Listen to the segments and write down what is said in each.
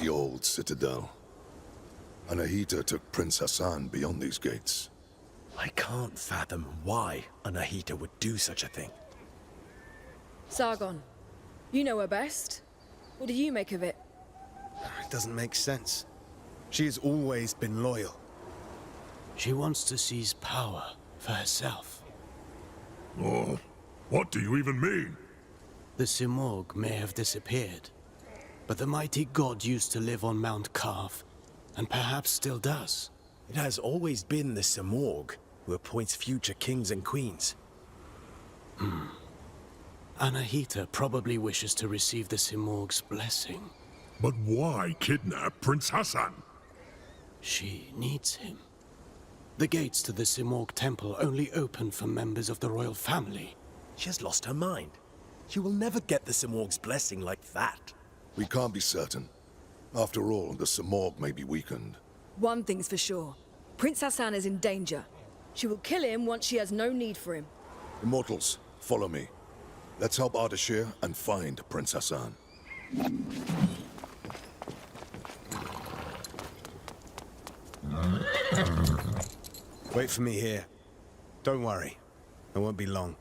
the old citadel. Anahita took Prince Hassan beyond these gates. I can't fathom why Anahita would do such a thing. Sargon, you know her best. What do you make of it? It doesn't make sense. She has always been loyal. She wants to seize power for herself. Oh, what do you even mean? The Simorg may have disappeared, but the mighty god used to live on Mount Karv, and perhaps still does. It has always been the Simorg who appoints future kings and queens. Anahita probably wishes to receive the Simorg's blessing. But why kidnap Prince Hassan? She needs him. The gates to the Simorg temple only open for members of the royal family. She has lost her mind. She will never get the Simorg's blessing like that. We can't be certain. After all, the Simorg may be weakened. One thing's for sure. Prince Hassan is in danger. She will kill him once she has no need for him. Immortals, follow me. Let's help Ardashir and find Prince Hassan. Wait for me here. Don't worry. I won't be long.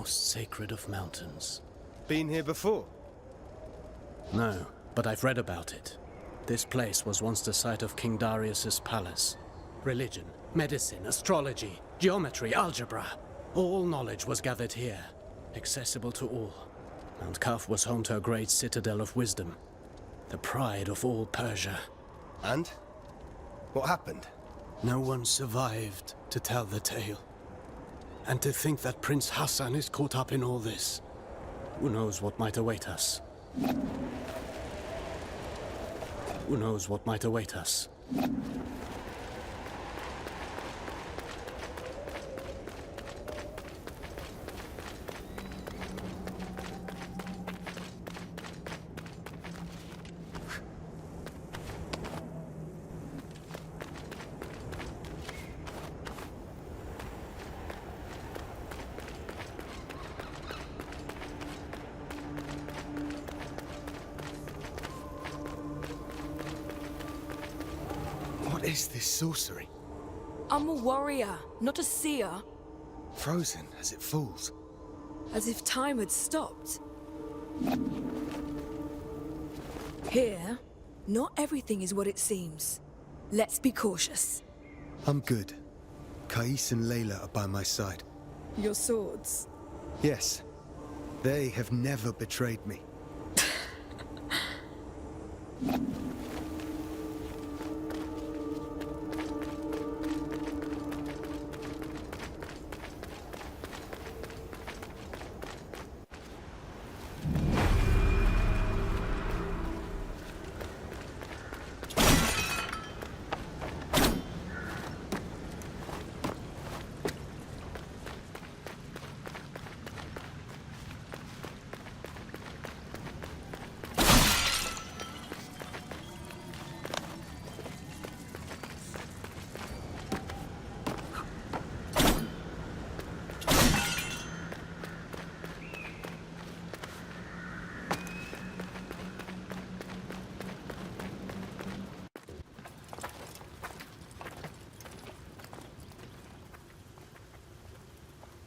Sacred of mountains. Been here before? No, but I've read about it. This place was once the site of King Darius's palace. Religion, medicine, astrology, geometry, algebra. All knowledge was gathered here, accessible to all. Mount Karv was home to a great citadel of wisdom, the pride of all Persia. And? What happened? No one survived to tell the tale. And to think that Prince Hassan is caught up in all this. Who knows what might await us? Who knows what might await us? What is this sorcery? I'm a warrior, not a seer. Frozen as it falls. As if time had stopped. Here, not everything is what it seems. Let's be cautious. I'm good. Kais and Layla are by my side. Your swords. Yes. They have never betrayed me.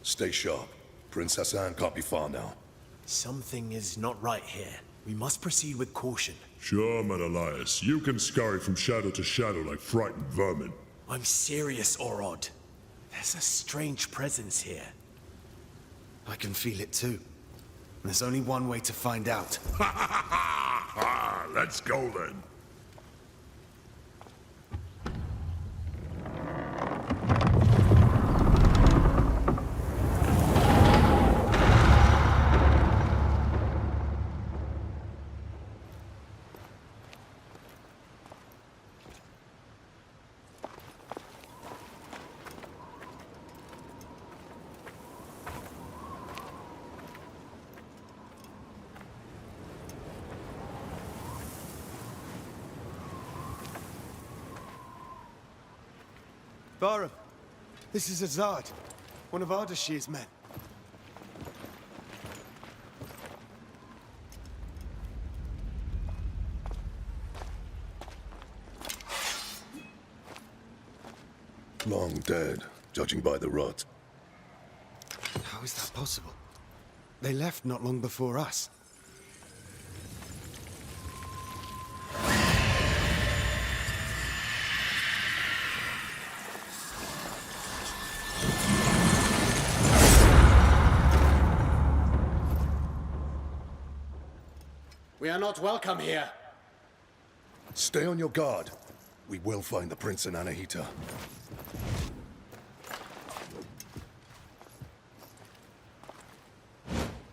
Stay sharp. Prince Hassan can't be far now. Something is not right here. We must proceed with caution. Sure, Menelaus. You can scurry from shadow to shadow like frightened vermin. I'm serious, Orod. There's a strange presence here. I can feel it too. There's only one way to find out. Let's go then. Barum, this is Azad, one of Ardashir's men. Long dead, judging by the rot. How is that possible? They left not long before us. We are not welcome here. Stay on your guard. We will find the prince and Anahita.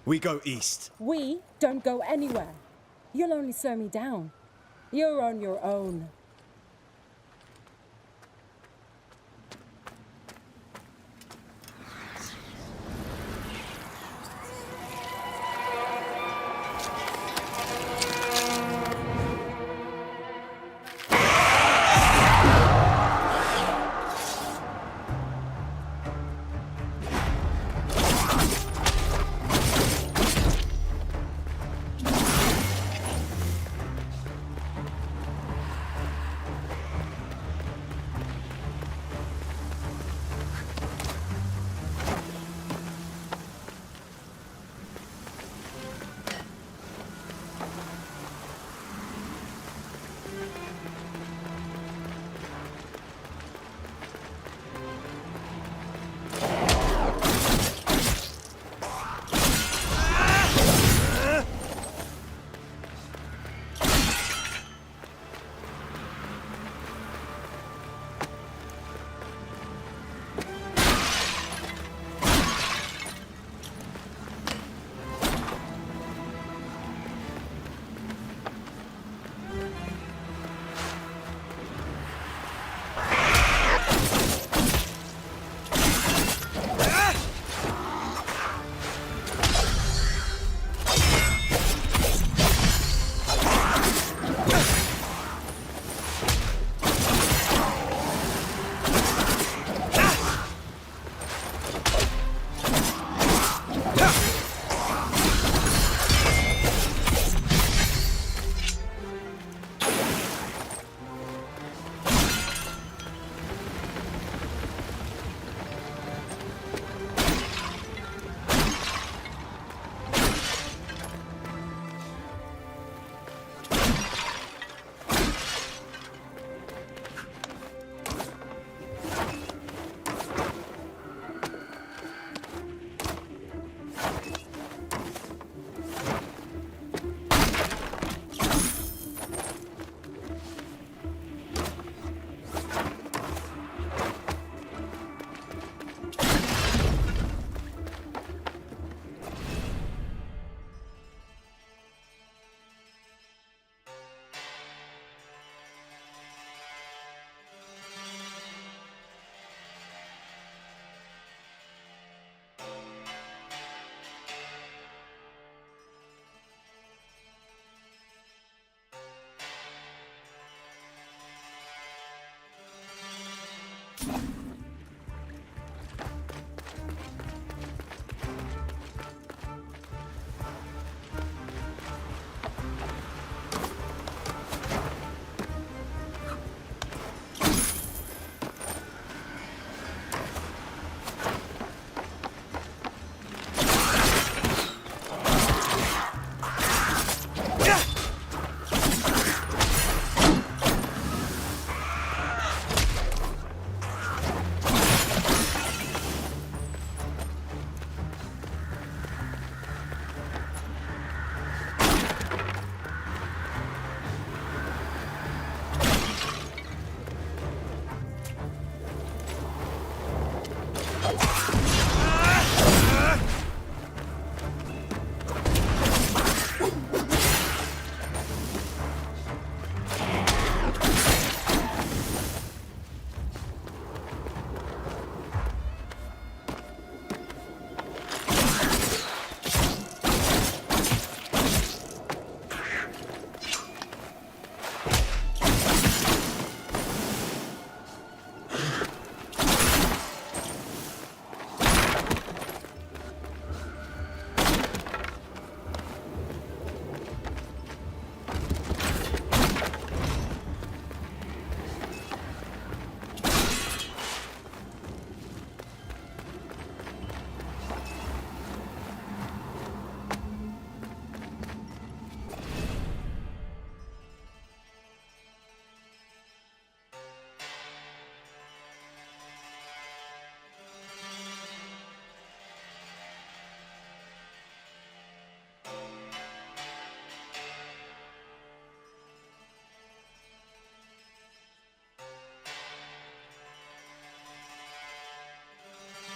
We go east. We don't go anywhere. You'll only slow me down. You're on your own.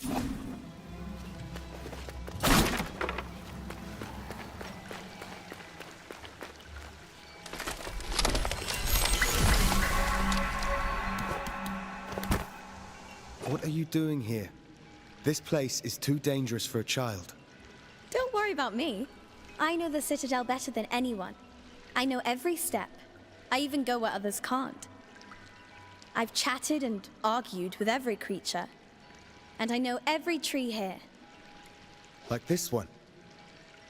What are you doing here? This place is too dangerous for a child. Don't worry about me. I know the Citadel better than anyone. I know every step. I even go where others can't. I've chatted and argued with every creature. And I know every tree here. Like this one.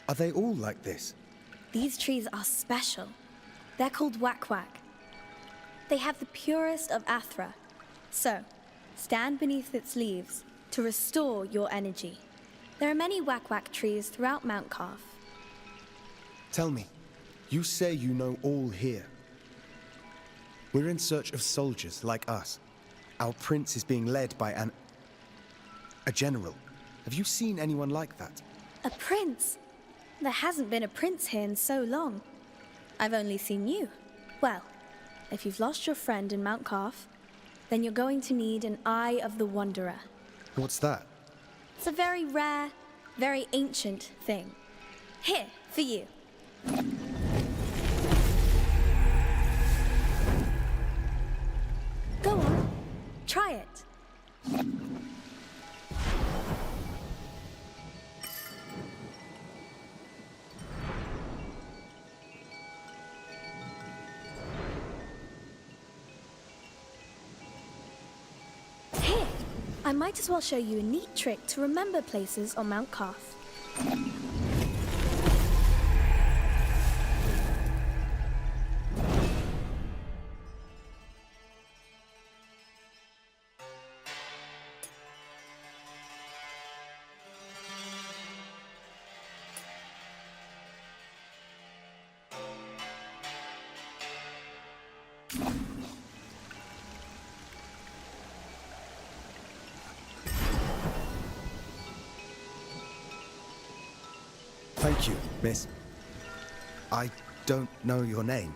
Are they all like this? These trees are special. They're called Wak-Wak. They have the purest of Athra. So, stand beneath its leaves to restore your energy. There are many Wak-Wak trees throughout Mount Calf. Tell me, you say you know all here. We're in search of soldiers like us. Our prince is being led by a general. Have you seen anyone like that? A prince? There hasn't been a prince here in so long. I've only seen you. Well, if you've lost your friend in Mount Calf, then you're going to need an Eye of the Wanderer. What's that? It's a very rare, very ancient thing. Here, for you. Go on, try it. Here, I might as well show you a neat trick to remember places on Mount Calf. Thank you, miss. I don't know your name.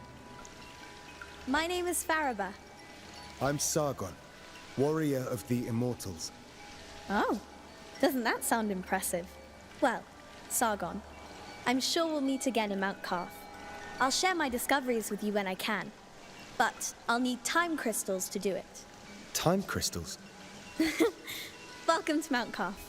My name is Faraba. I'm Sargon, warrior of the Immortals. Oh, doesn't that sound impressive? Well, Sargon, I'm sure we'll meet again in Mount Calf. I'll share my discoveries with you when I can, but I'll need time crystals to do it. Time crystals? Welcome to Mount Calf.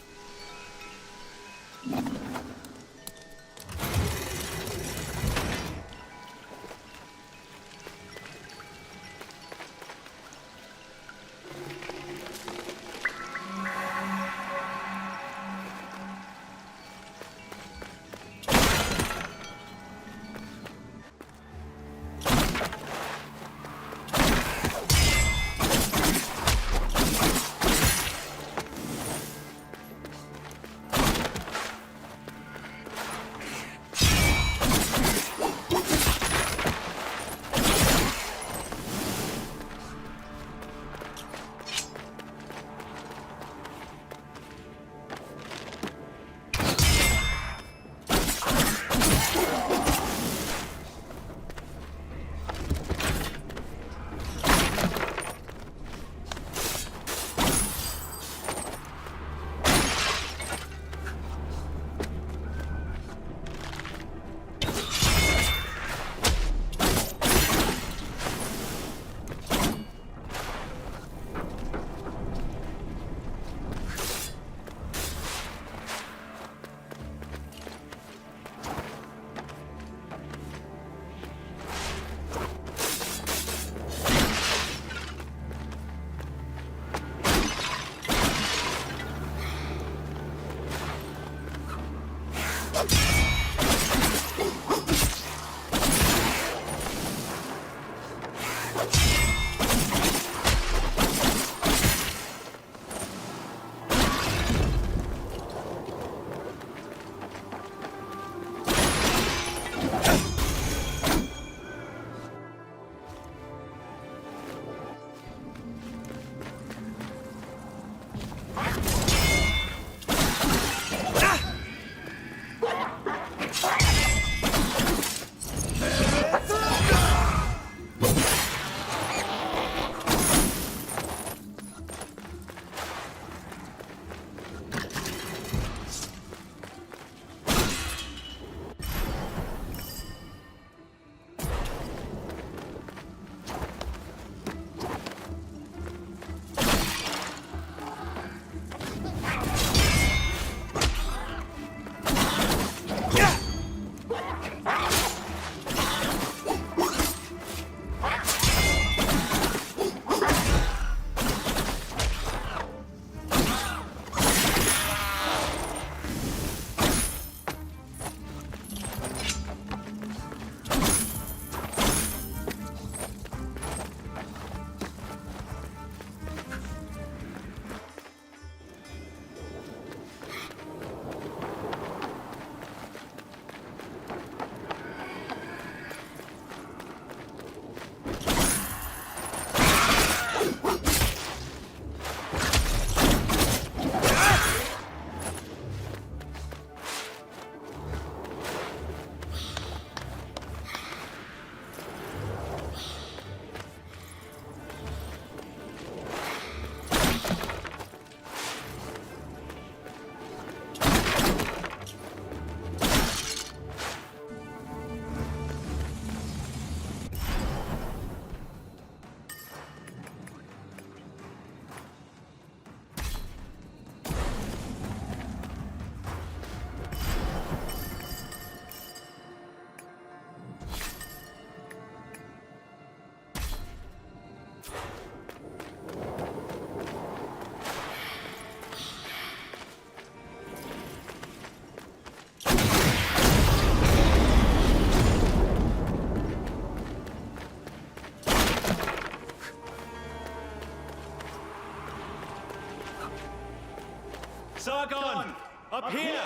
Sargon! Up here!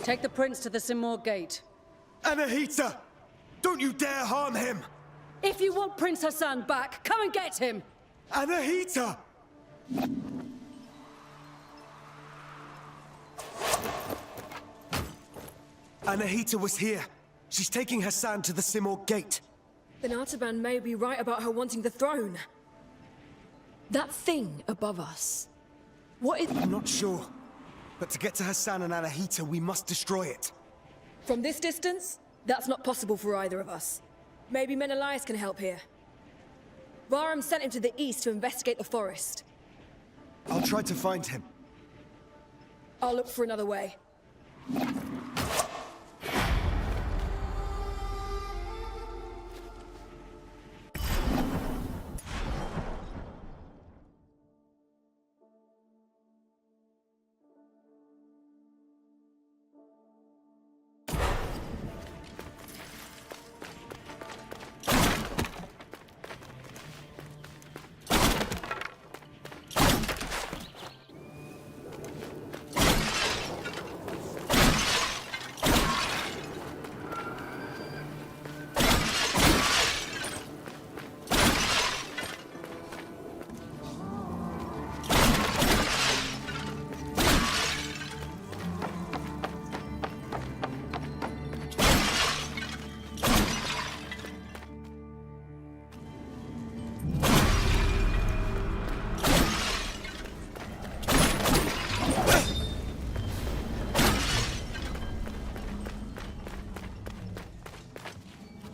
Take the prince to the Simor Gate. Anahita! Don't you dare harm him! If you want Prince Hassan back, come and get him! Anahita! Anahita was here. She's taking Hassan to the Simor Gate. Then Artaban may be right about her wanting the throne. That thing above us. What is... I'm not sure. But to get to Hassan and Anahita, we must destroy it. From this distance, that's not possible for either of us. Maybe Menelaus can help here. Varam sent him to the east to investigate the forest. I'll try to find him. I'll look for another way.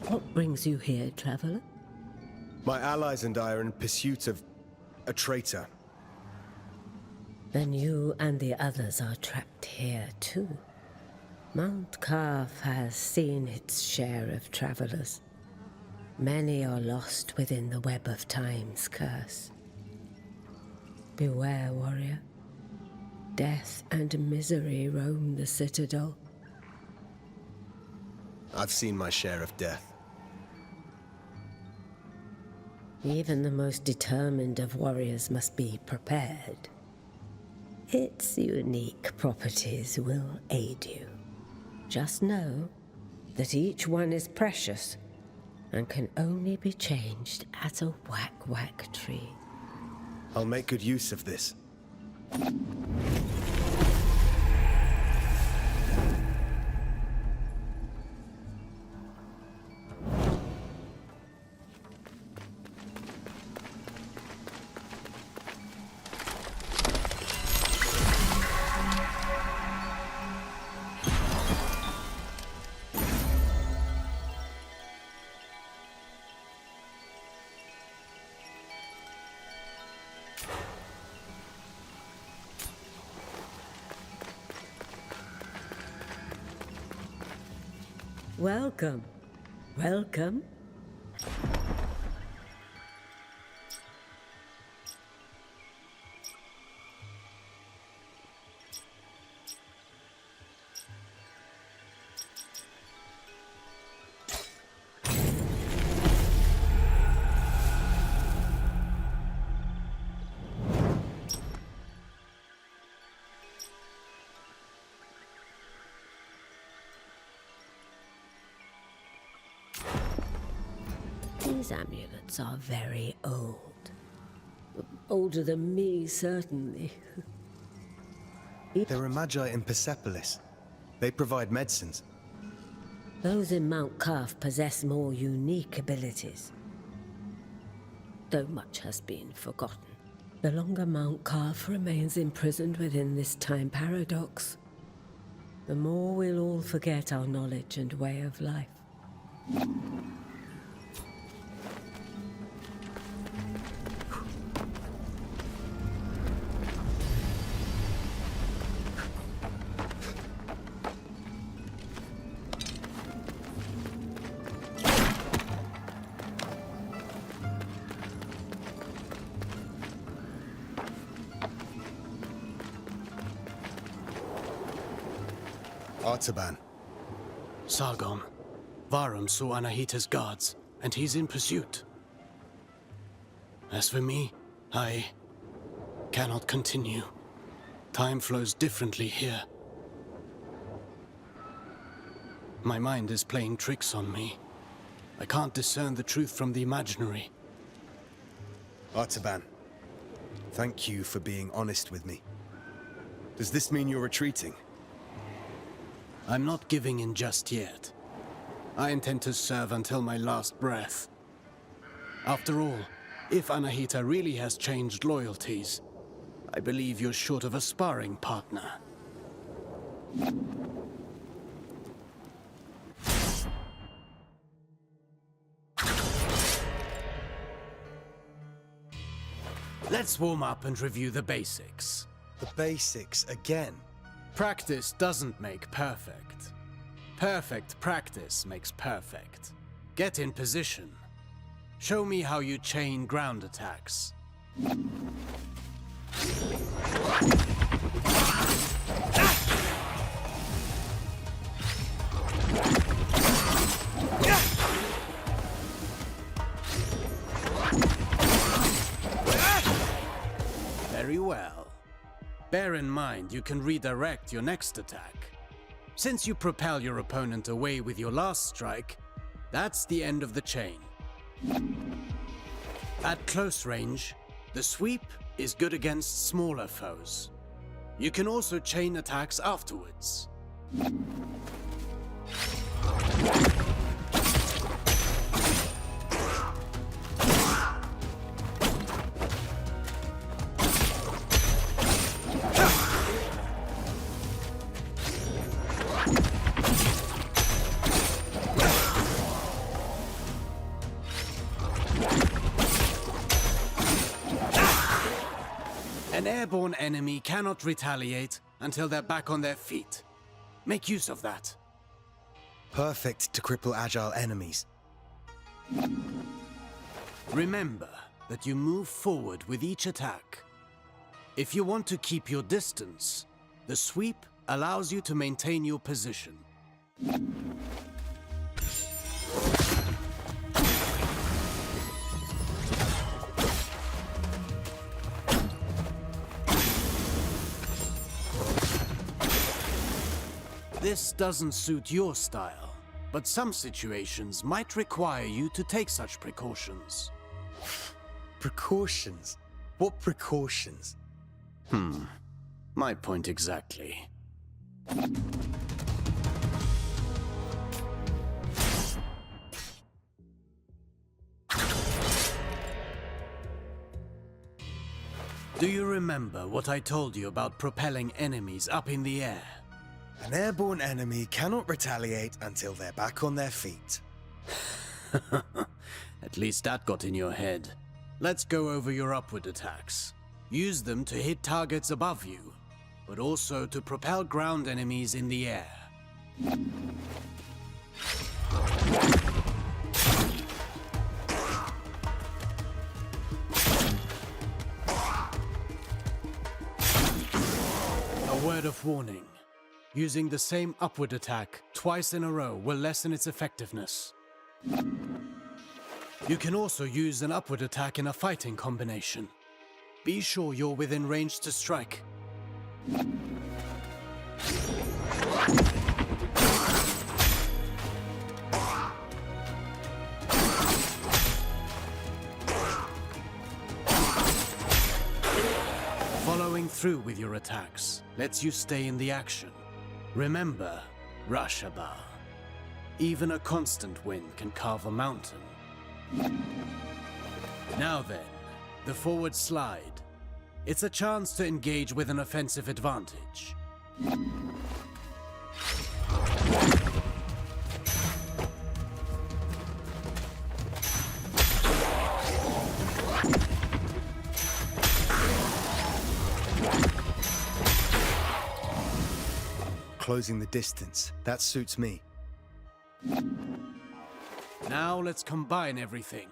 What brings you here, traveler? My allies and I are in pursuit of a traitor. Then you and the others are trapped here, too. Mount Kaf has seen its share of travelers. Many are lost within the web of time's curse. Beware, warrior. Death and misery roam the citadel. I've seen my share of death. Even the most determined of warriors must be prepared. Its unique properties will aid you. Just know that each one is precious and can only be changed at a whack-whack tree. I'll make good use of this. Welcome. Welcome. These amulets are very old. Older than me, certainly. There are magi in Persepolis. They provide medicines. Those in Mount Kaf possess more unique abilities. Though much has been forgotten. The longer Mount Kaf remains imprisoned within this time paradox, the more we'll all forget our knowledge and way of life. Artaban. Sargon. Varum saw Anahita's guards, and he's in pursuit. As for me, I cannot continue. Time flows differently here. My mind is playing tricks on me. I can't discern the truth from the imaginary. Artaban, thank you for being honest with me. Does this mean you're retreating? I'm not giving in just yet. I intend to serve until my last breath. After all, if Anahita really has changed loyalties, I believe you're short of a sparring partner. Let's warm up and review the basics. The basics again? Practice doesn't make perfect. Perfect practice makes perfect. Get in position. Show me how you chain ground attacks. Very well. Bear in mind you can redirect your next attack. Since you propel your opponent away with your last strike, that's the end of the chain. At close range, the sweep is good against smaller foes. You can also chain attacks afterwards. An airborne enemy cannot retaliate until they're back on their feet. Make use of that. Perfect to cripple agile enemies. Remember that you move forward with each attack. If you want to keep your distance, the sweep allows you to maintain your position. This doesn't suit your style, but some situations might require you to take such precautions. Precautions? What precautions? My point exactly. Do you remember what I told you about propelling enemies up in the air? An airborne enemy cannot retaliate until they're back on their feet. At least that got in your head. Let's go over your upward attacks. Use them to hit targets above you, but also to propel ground enemies in the air. A word of warning. Using the same upward attack twice in a row will lessen its effectiveness. You can also use an upward attack in a fighting combination. Be sure you're within range to strike. through with your attacks lets you stay in the action. Remember, Rashaba. Even a constant wind can carve a mountain. Now then, the forward slide. It's a chance to engage with an offensive advantage. Closing the distance. That suits me. Now let's combine everything.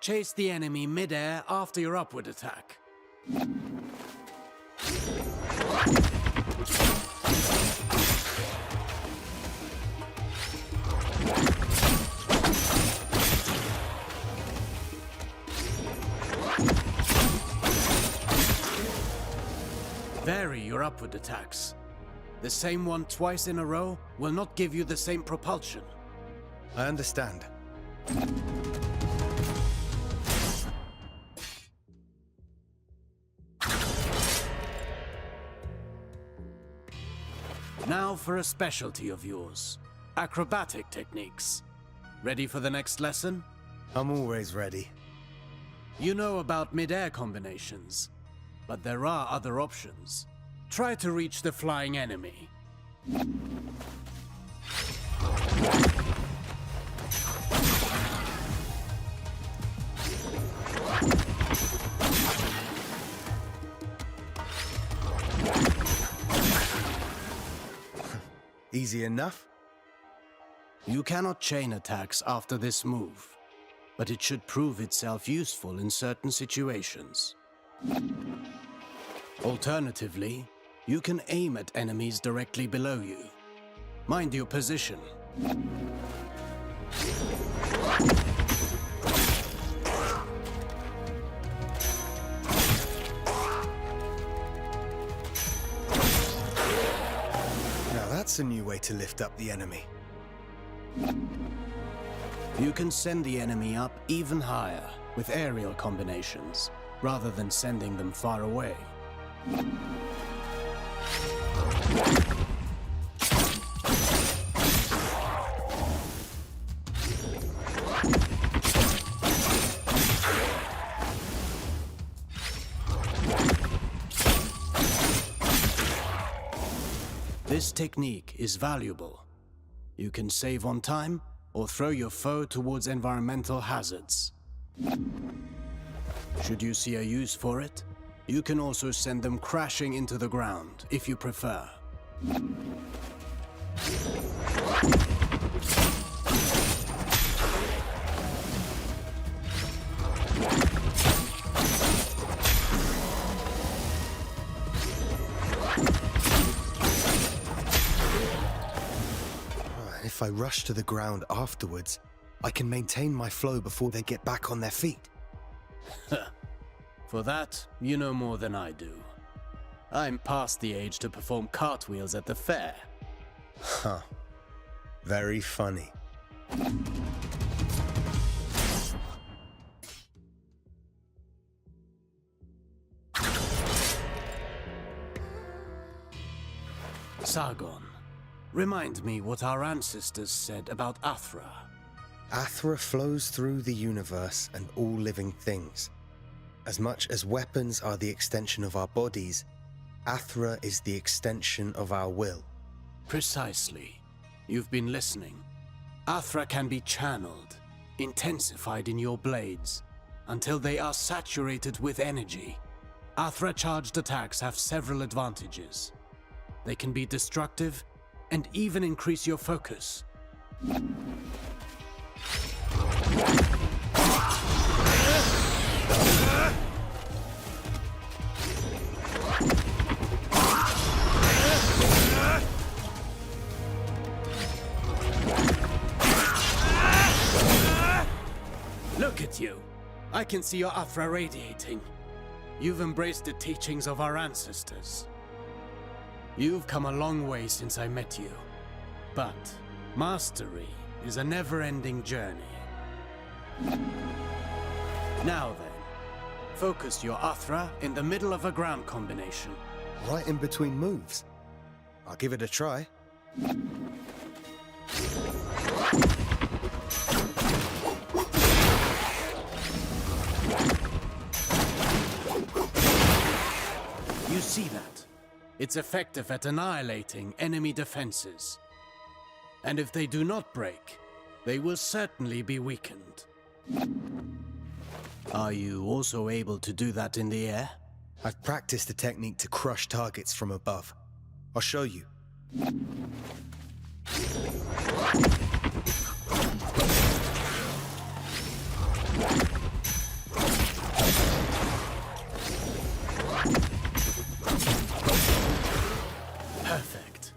Chase the enemy mid-air after your upward attack. Vary your upward attacks. The same one twice in a row will not give you the same propulsion. I understand. Now for a specialty of yours. Acrobatic techniques. Ready for the next lesson? I'm always ready. You know about mid-air combinations, but there are other options. Try to reach the flying enemy. Easy enough? You cannot chain attacks after this move, but it should prove itself useful in certain situations. Alternatively, you can aim at enemies directly below you. Mind your position. Now that's a new way to lift up the enemy. You can send the enemy up even higher with aerial combinations, rather than sending them far away. This technique is valuable. You can save on time or throw your foe towards environmental hazards. Should you see a use for it, you can also send them crashing into the ground if you prefer. If I rush to the ground afterwards, I can maintain my flow before they get back on their feet. For that, you know more than I do. I'm past the age to perform cartwheels at the fair. Huh. Very funny. Sargon, remind me what our ancestors said about Athra. Athra flows through the universe and all living things. As much as weapons are the extension of our bodies, Athra is the extension of our will. Precisely. You've been listening. Athra can be channeled, intensified in your blades, until they are saturated with energy. Athra-charged attacks have several advantages. They can be destructive and even increase your focus. Look at you. I can see your Athra radiating. You've embraced the teachings of our ancestors. You've come a long way since I met you. But mastery is a never-ending journey. Now then, Focus your Athra in the middle of a ground combination. Right in between moves. I'll give it a try. You see that? It's effective at annihilating enemy defenses. And if they do not break, they will certainly be weakened. Are you also able to do that in the air? I've practiced the technique to crush targets from above. I'll show you. Perfect.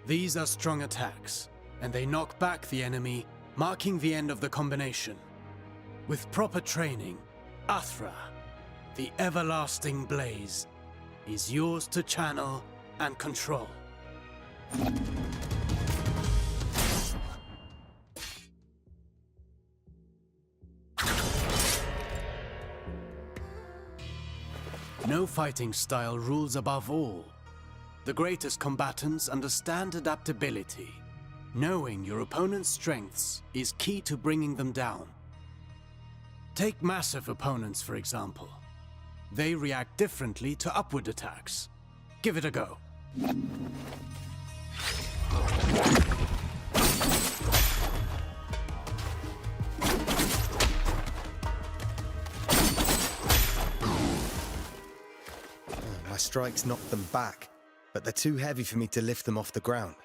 These are strong attacks, and they knock back the enemy, marking the end of the combination. With proper training, Athra, the everlasting blaze, is yours to channel and control. No fighting style rules above all. The greatest combatants understand adaptability. Knowing your opponent's strengths is key to bringing them down. Take massive opponents, for example. They react differently to upward attacks. Give it a go. My strikes knocked them back, but they're too heavy for me to lift them off the ground.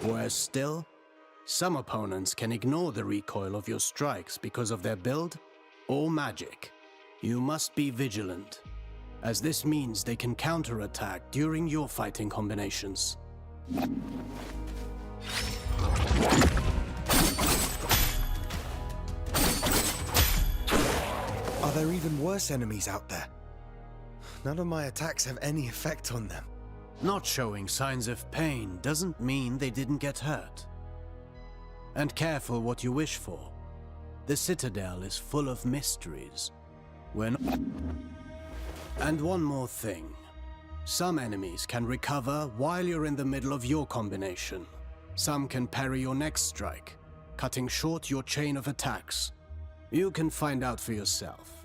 Worse still, some opponents can ignore the recoil of your strikes because of their build or magic. You must be vigilant, as this means they can counterattack during your fighting combinations. Are there even worse enemies out there? None of my attacks have any effect on them. Not showing signs of pain doesn't mean they didn't get hurt. And careful what you wish for. The Citadel is full of mysteries. And one more thing. Some enemies can recover while you're in the middle of your combination. Some can parry your next strike, cutting short your chain of attacks. You can find out for yourself.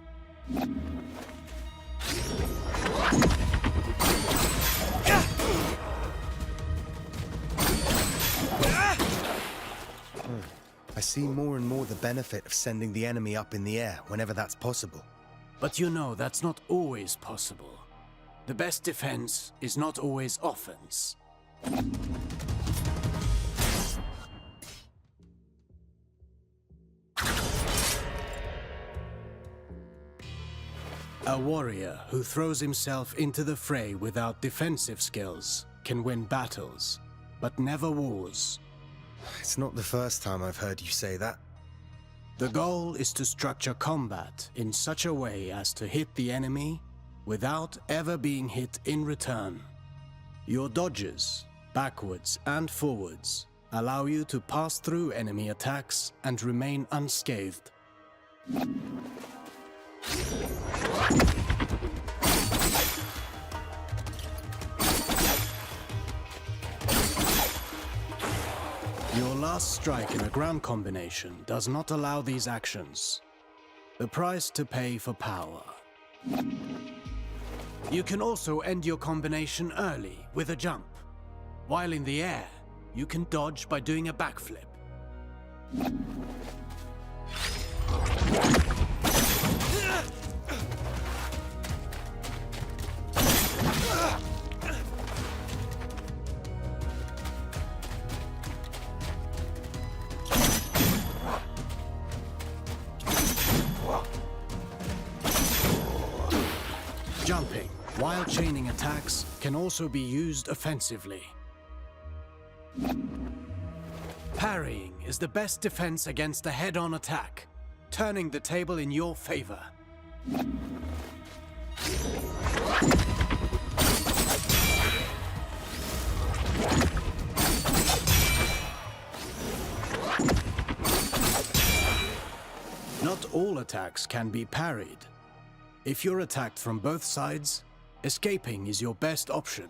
I see more and more the benefit of sending the enemy up in the air whenever that's possible. But you know that's not always possible. The best defense is not always offense. A warrior who throws himself into the fray without defensive skills can win battles, but never wars. It's not the first time I've heard you say that. The goal is to structure combat in such a way as to hit the enemy without ever being hit in return. Your dodges, backwards and forwards, allow you to pass through enemy attacks and remain unscathed. Your last strike in a ground combination does not allow these actions. The price to pay for power. You can also end your combination early with a jump. While in the air, you can dodge by doing a backflip. Jumping, while chaining attacks, can also be used offensively. Parrying is the best defense against a head-on attack, turning the table in your favor. Not all attacks can be parried. If you're attacked from both sides, escaping is your best option.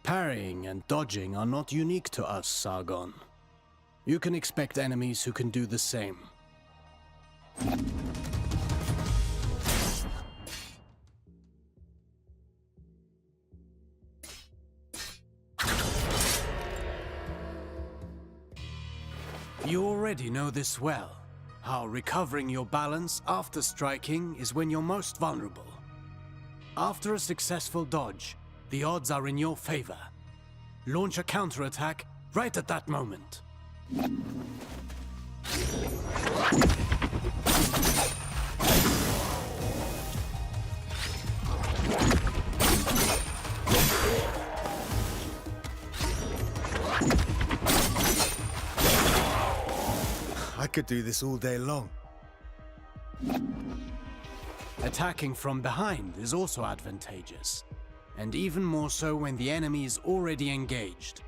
Parrying and dodging are not unique to us, Sargon. You can expect enemies who can do the same. You already know this well, how recovering your balance after striking is when you're most vulnerable. After a successful dodge, the odds are in your favor. Launch a counterattack right at that moment. I could do this all day long. Attacking from behind is also advantageous, and even more so when the enemy is already engaged.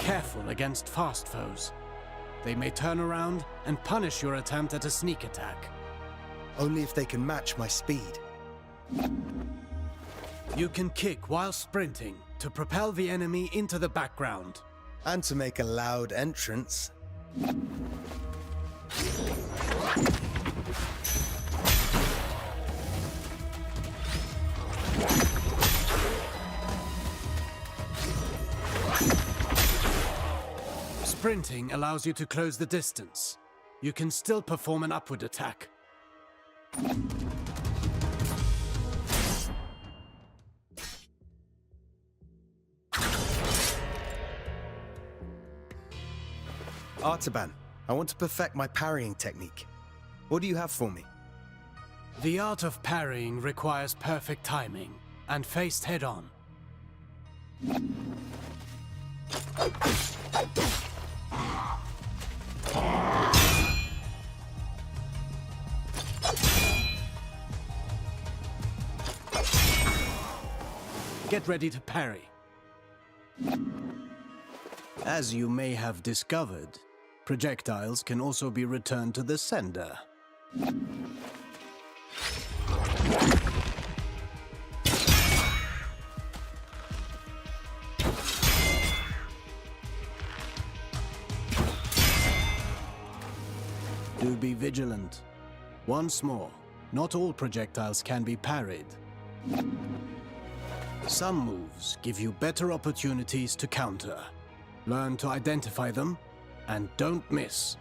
Careful against fast foes. They may turn around and punish your attempt at a sneak attack. Only if they can match my speed. You can kick while sprinting to propel the enemy into the background. And to make a loud entrance. Sprinting allows you to close the distance. You can still perform an upward attack. Artaban, I want to perfect my parrying technique. What do you have for me? The art of parrying requires perfect timing and faced head-on. Get ready to parry. As you may have discovered, projectiles can also be returned to the sender. Do be vigilant. Once more, not all projectiles can be parried. Some moves give you better opportunities to counter. Learn to identify them, and don't miss.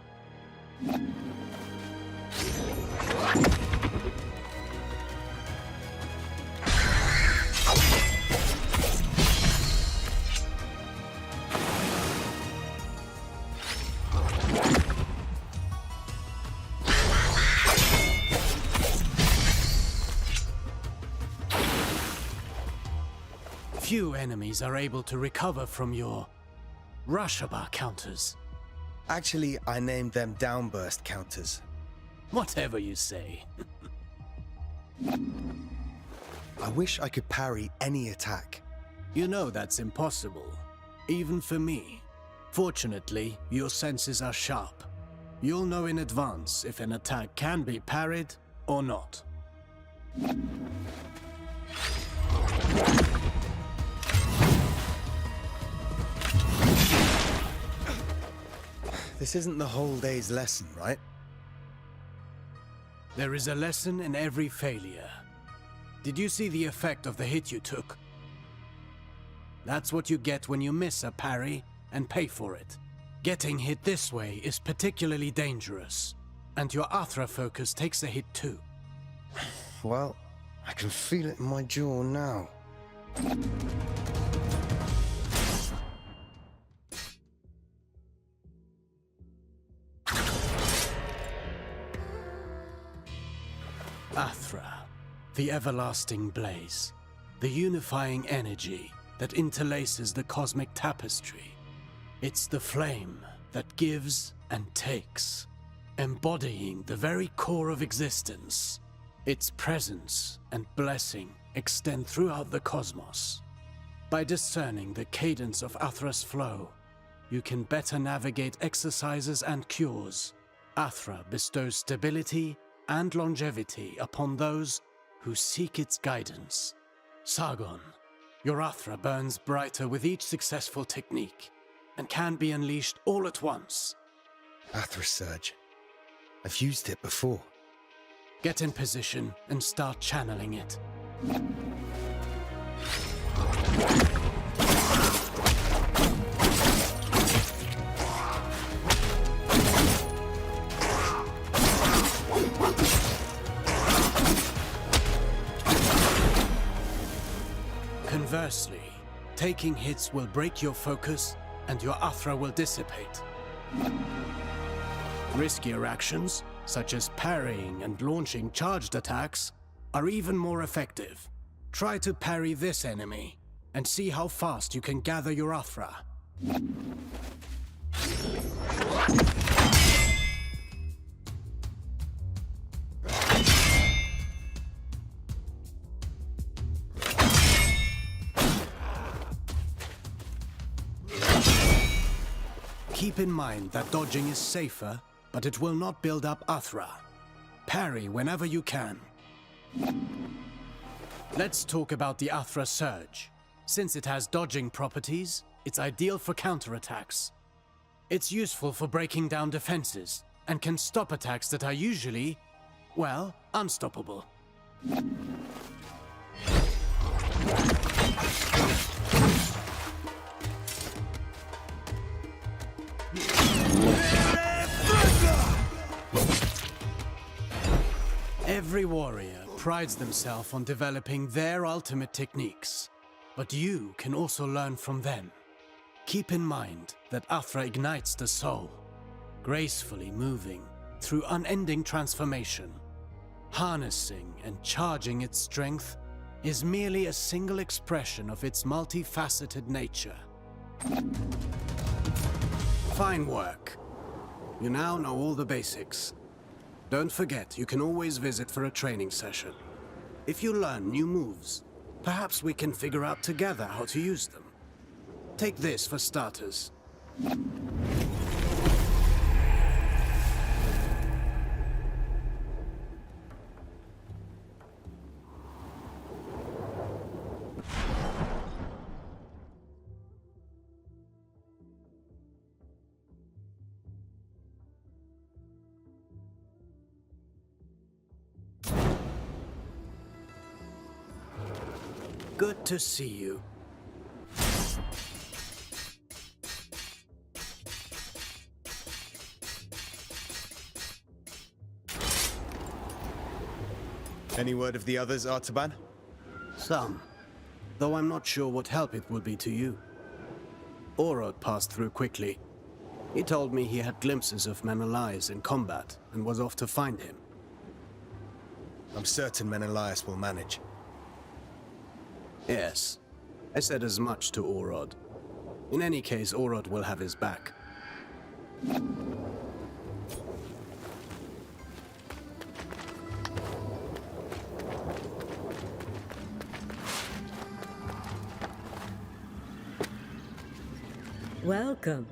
Few enemies are able to recover from your Rashaba counters. Actually, I named them downburst counters. Whatever you say. I wish I could parry any attack. You know that's impossible, even for me. Fortunately, your senses are sharp. You'll know in advance if an attack can be parried or not. This isn't the whole day's lesson, right? There is a lesson in every failure. Did you see the effect of the hit you took? That's what you get when you miss a parry and pay for it. Getting hit this way is particularly dangerous, and your Athra focus takes a hit too. Well, I can feel it in my jaw now. Athra, the everlasting blaze, the unifying energy, that interlaces the cosmic tapestry. It's the flame that gives and takes, embodying the core core of existence. Its presence and blessing extend throughout the cosmos. By discerning the cadence of Athra's flow, you can better navigate exercises and cures. Athra bestows stability and longevity upon those who seek its guidance. Sargon, your Athra burns brighter with each successful technique, and can be unleashed all at once. Athra Surge. I've used it before. Get in position and start channeling it. Conversely, taking hits will break your focus and your Athra will dissipate. Riskier actions, such as parrying and launching charged attacks, are even more effective. Try to parry this enemy, and see how fast you can gather your Athra. Keep in mind that dodging is safer, but it will not build up Athra. Parry whenever you can. Let's talk about the Athra Surge. Since it has dodging properties, it's ideal for counterattacks. It's useful for breaking down defenses, and can stop attacks that are usually, well, unstoppable. Every warrior prides themselves on developing their ultimate techniques, but you can also learn from them. Keep in mind that Athra ignites the soul, gracefully moving through unending transformation. Harnessing and charging its strength is merely a single expression of its multifaceted nature. Fine work. You now know all the basics. Don't forget, you can always visit for a training session. If you learn new moves, perhaps we can figure out together how to use them. Take this for starters. Good to see you. Any word of the others, Artaban? Some, though I'm not sure what help it will be to you. Orod passed through quickly. He told me he had glimpses of Menelaus in combat and was off to find him. I'm certain Menelaus will manage. Yes, I said as much to Orod. In any case, Orod will have his back. Welcome.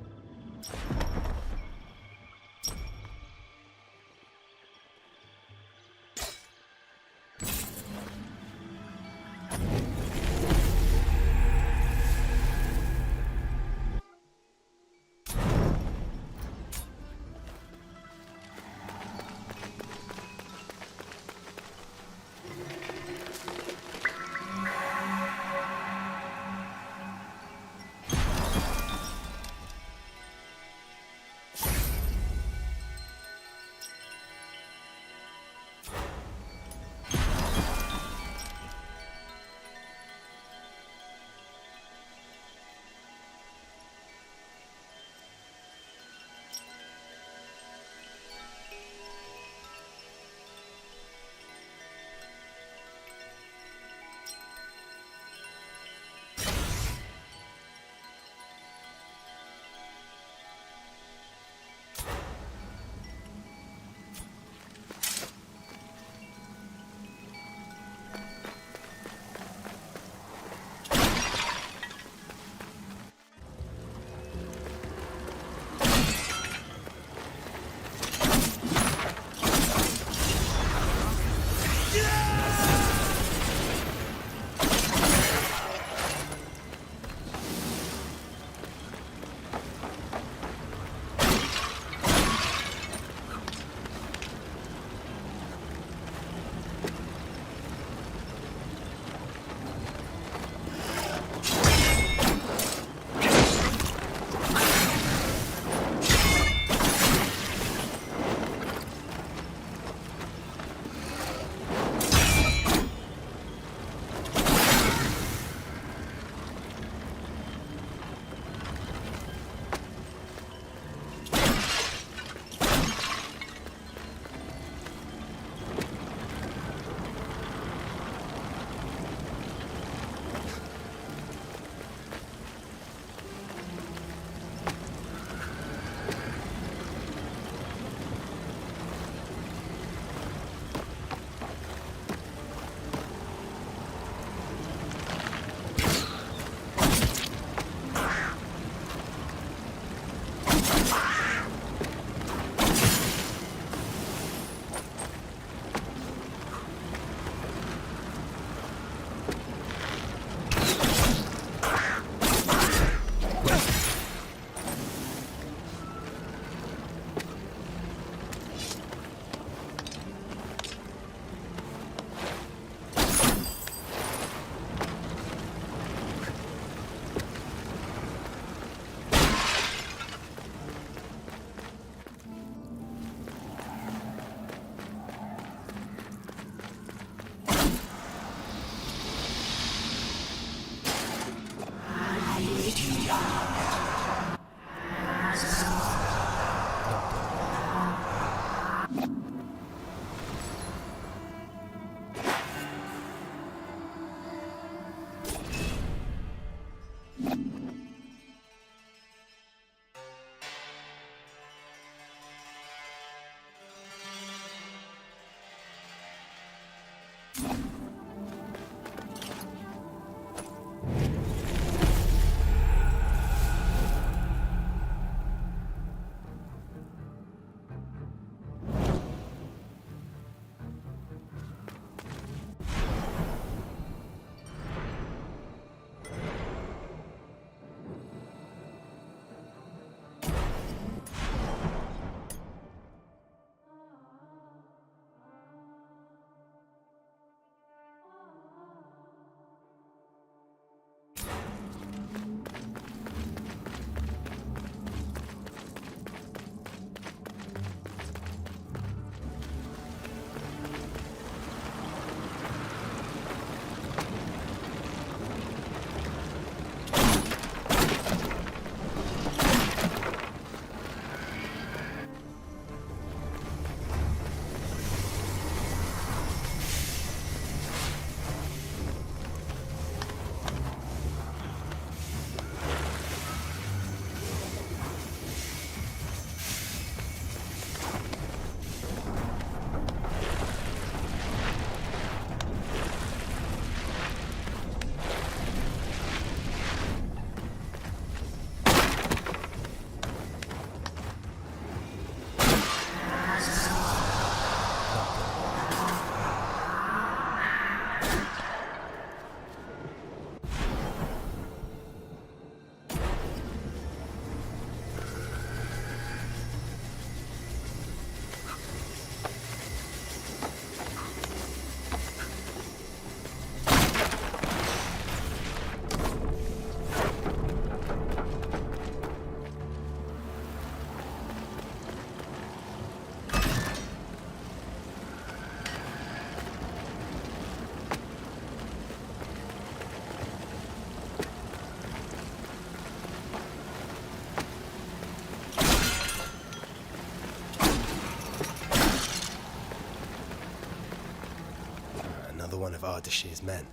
of Ardashir's men.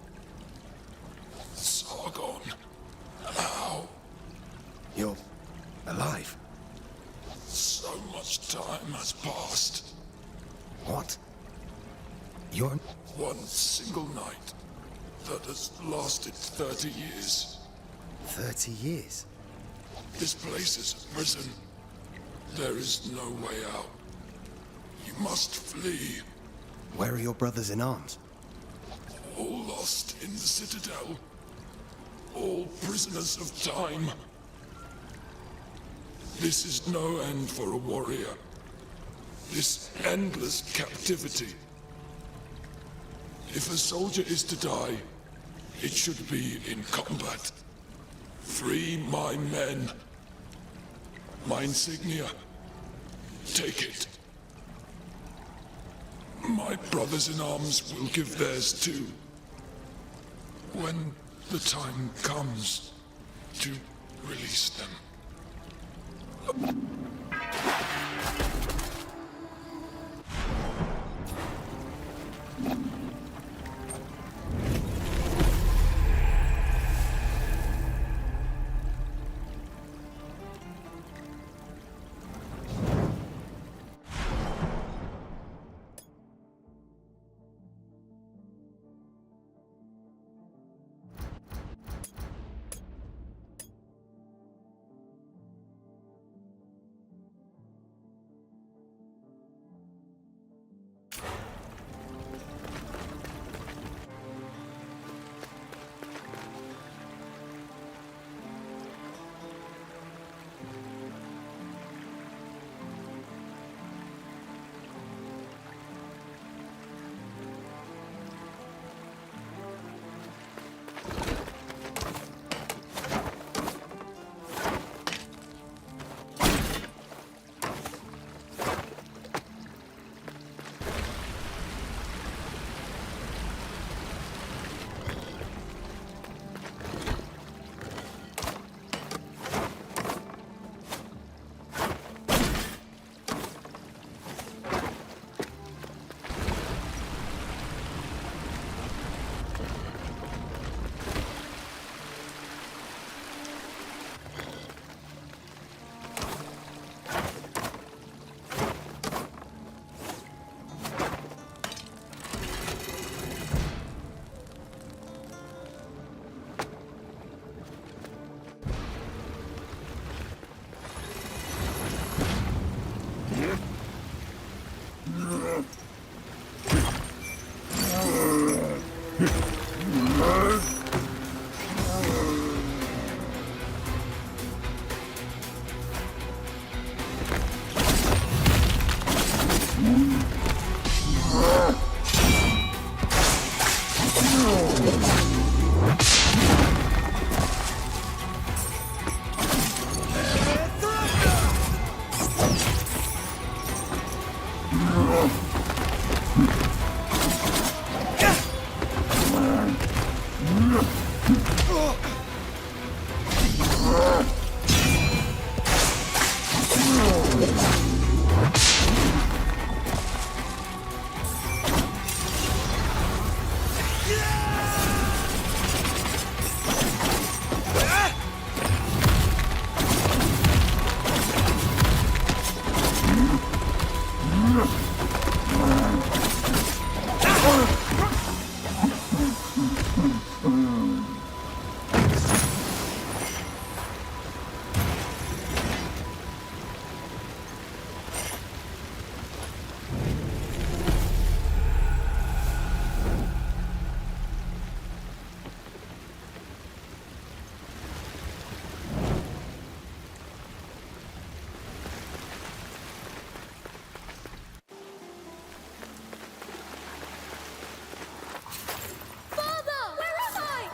Sargon. How? You're alive. So much time has passed. What? You're... One single night that has lasted 30 years. 30 years? This place is a prison. There is no way out. You must flee. Where are your brothers in arms? All lost in the Citadel. All prisoners of time. This is no end for a warrior. This endless captivity. If a soldier is to die, it should be in combat. Free my men. My insignia. Take it. My brothers in arms will give theirs too. When the time comes to release them.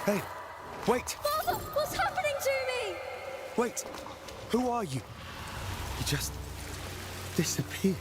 Hey, wait! Father, what's happening to me? Wait! Who are you? You just disappeared.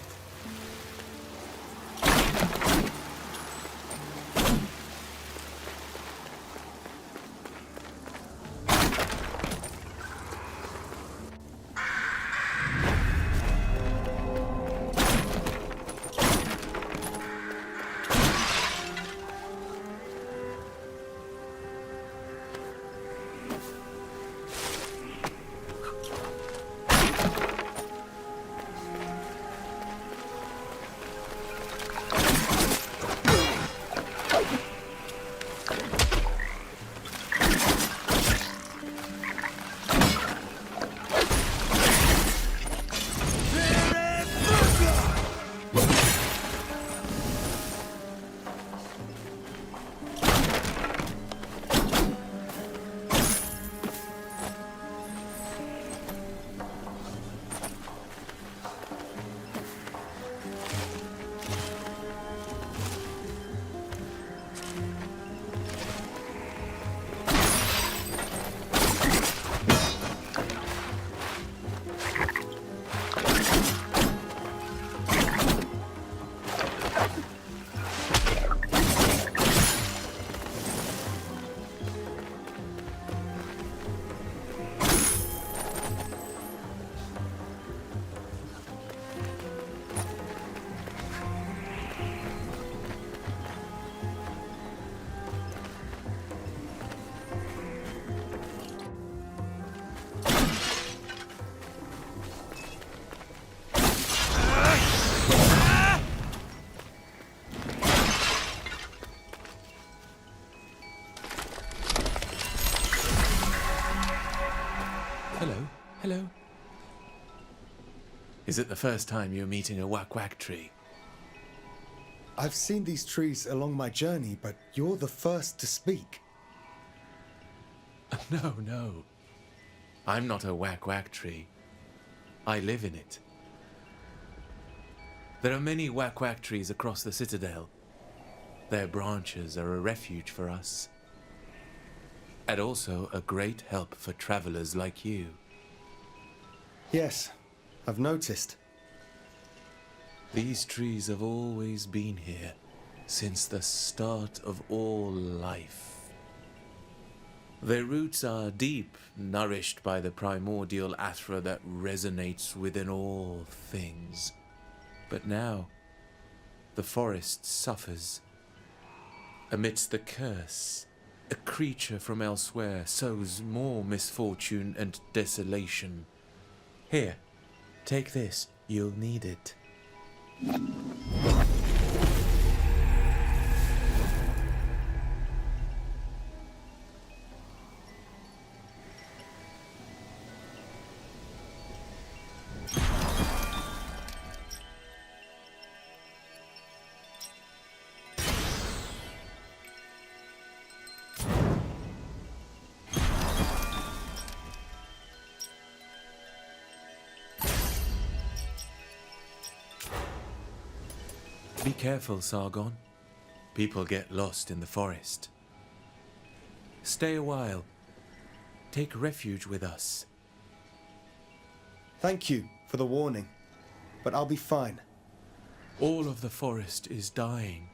Hello, hello. Is it the first time you're meeting a whack-whack tree? I've seen these trees along my journey, but you're the first to speak. No, no. I'm not a whack-whack tree. I live in it. There are many whack-whack trees across the citadel. Their branches are a refuge for us. And also a great help for travelers like you. Yes, I've noticed. These trees have always been here, since the start of all life. Their roots are deep, nourished by the primordial Athra that resonates within all things. But now, the forest suffers. Amidst the curse, a creature from elsewhere sows more misfortune and desolation. Here, take this. You'll need it. Be careful, Sargon. People get lost in the forest. Stay a while. Take refuge with us. Thank you for the warning, but I'll be fine. All of the forest is dying.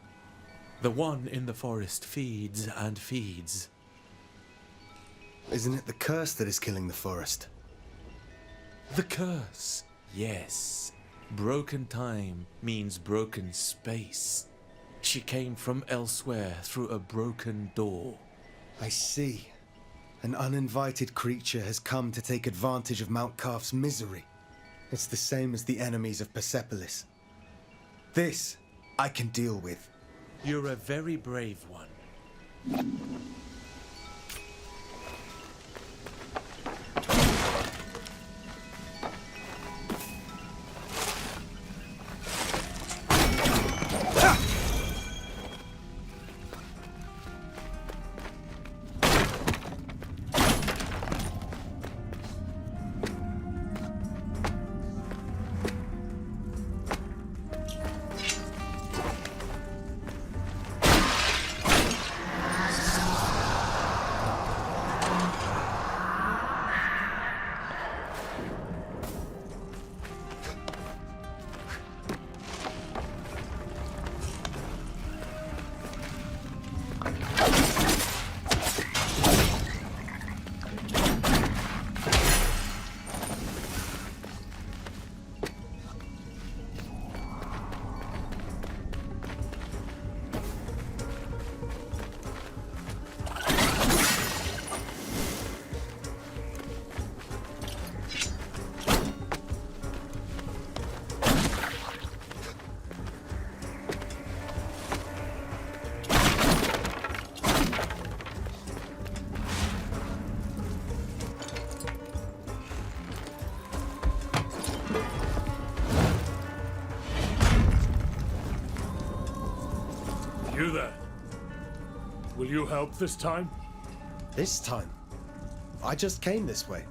The one in the forest feeds and feeds. Isn't it the curse that is killing the forest? The curse, yes. Broken time means broken space. She came from elsewhere through a broken door. I see. An uninvited creature has come to take advantage of Mount Calf's misery. It's the same as the enemies of Persepolis. This I can deal with. You're a very brave one. You there? Will you help this time? This time? I just came this way.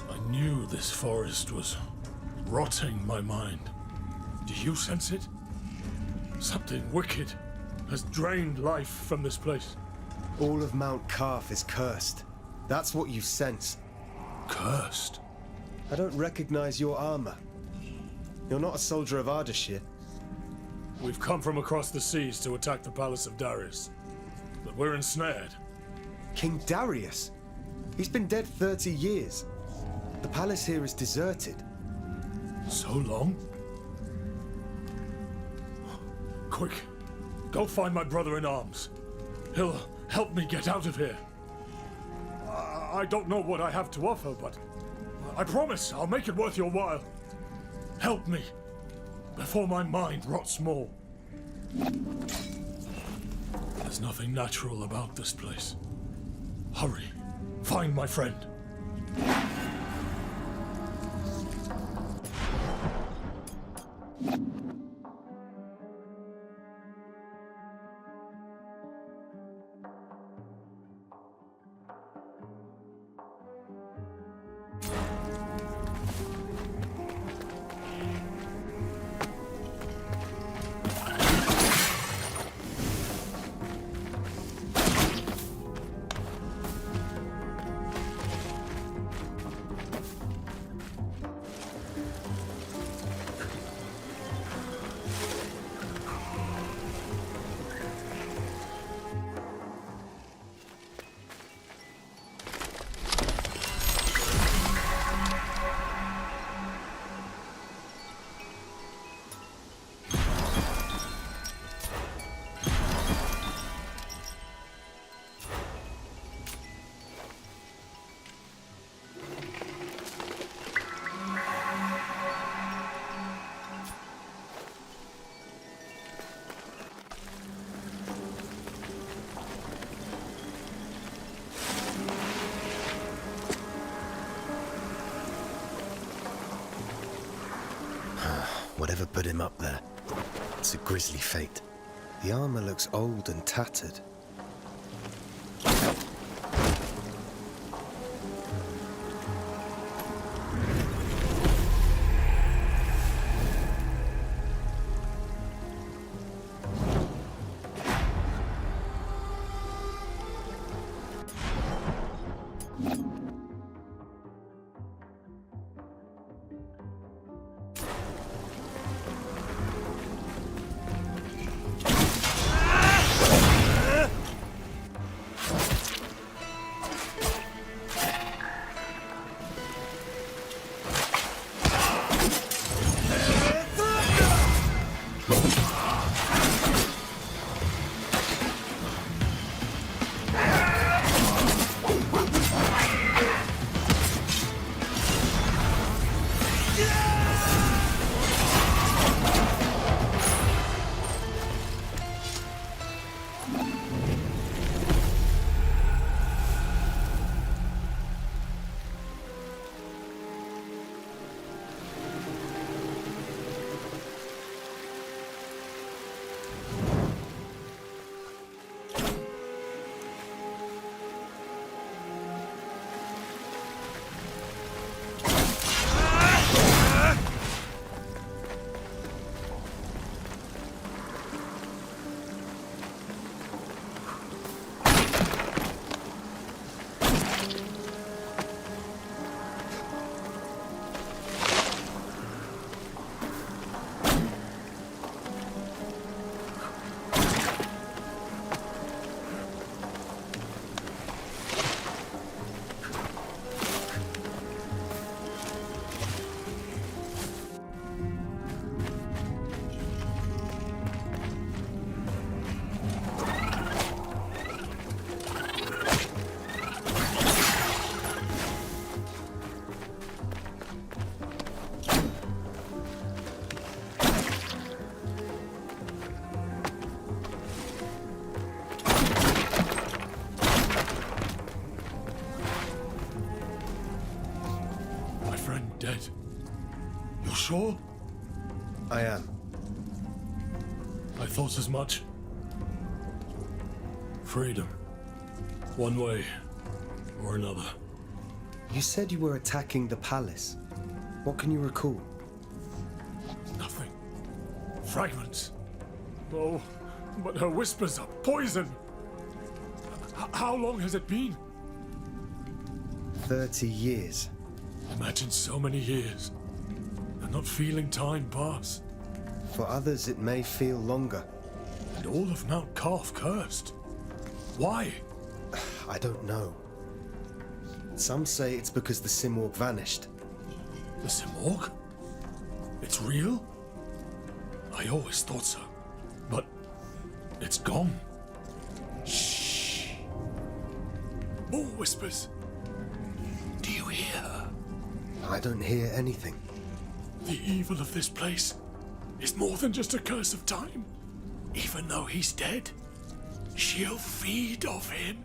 I knew this forest was rotting my mind. Do you sense it? Something wicked has drained life from this place. All of Mount Calf is cursed. That's what you sense. Cursed? I don't recognize your armor. You're not a soldier of Ardashir. We've come from across the seas to attack the palace of Darius. But we're ensnared. King Darius? He's been dead 30 years. The palace here is deserted. So long? Quick, go find my brother in arms. He'll help me get out of here. I don't know what I have to offer, but I promise I'll make it worth your while. Help me, before my mind rots more. There's nothing natural about this place. Hurry, find my friend. Whatever put him up there, it's a grisly fate. The armor looks old and tattered. Dead. You're sure? I am. I thought as much. Freedom. One way or another. You said you were attacking the palace. What can you recall? Nothing. Fragments. Oh, but her whispers are poison. How long has it been? 30 years. Imagine so many years, and not feeling time pass. For others, it may feel longer. And all of Mount Calf cursed. Why? I don't know. Some say it's because the Simorg vanished. The Simorg? It's real? I always thought so. But it's gone. Shh. More whispers. Do you hear her? I don't hear anything. The evil of this place is more than just a curse of time. Even though he's dead, she'll feed off him.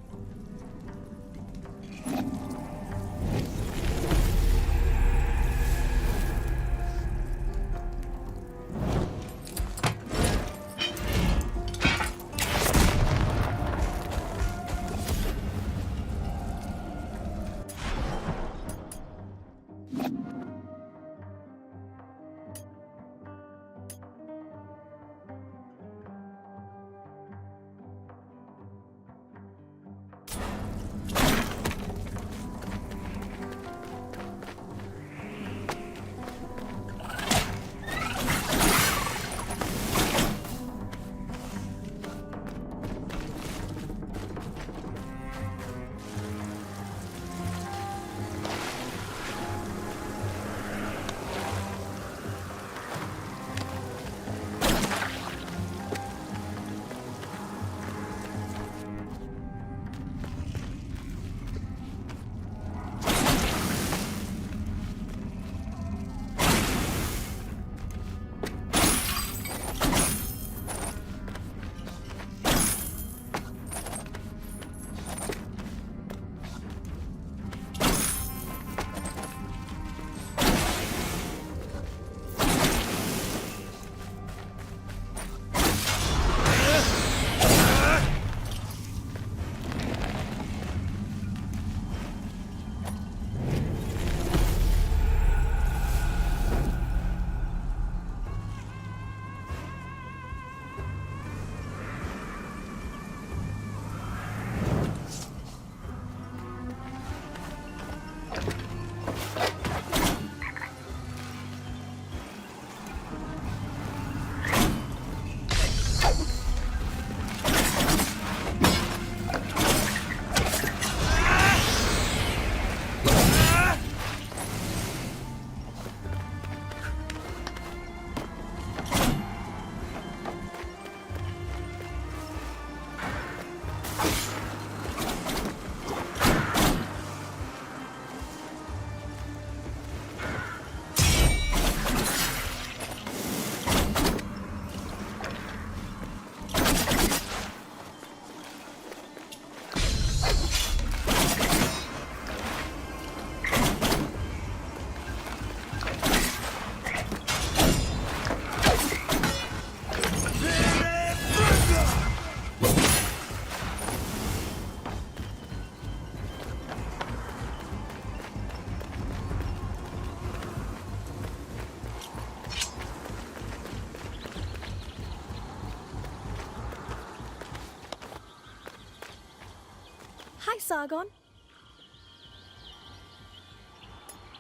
Sargon.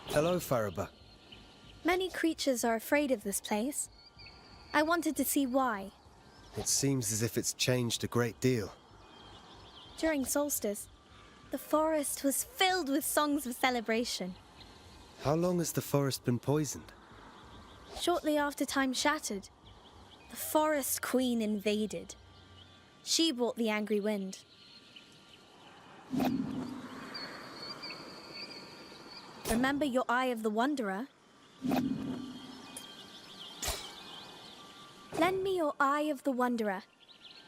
Hello, Faraba. Many creatures are afraid of this place. I wanted to see why. It seems as if it's changed a great deal. During solstice, the forest was filled with songs of celebration. How long has the forest been poisoned? Shortly after time shattered, the forest queen invaded. She brought the angry wind. Remember your Eye of the Wanderer? Lend me your Eye of the Wanderer.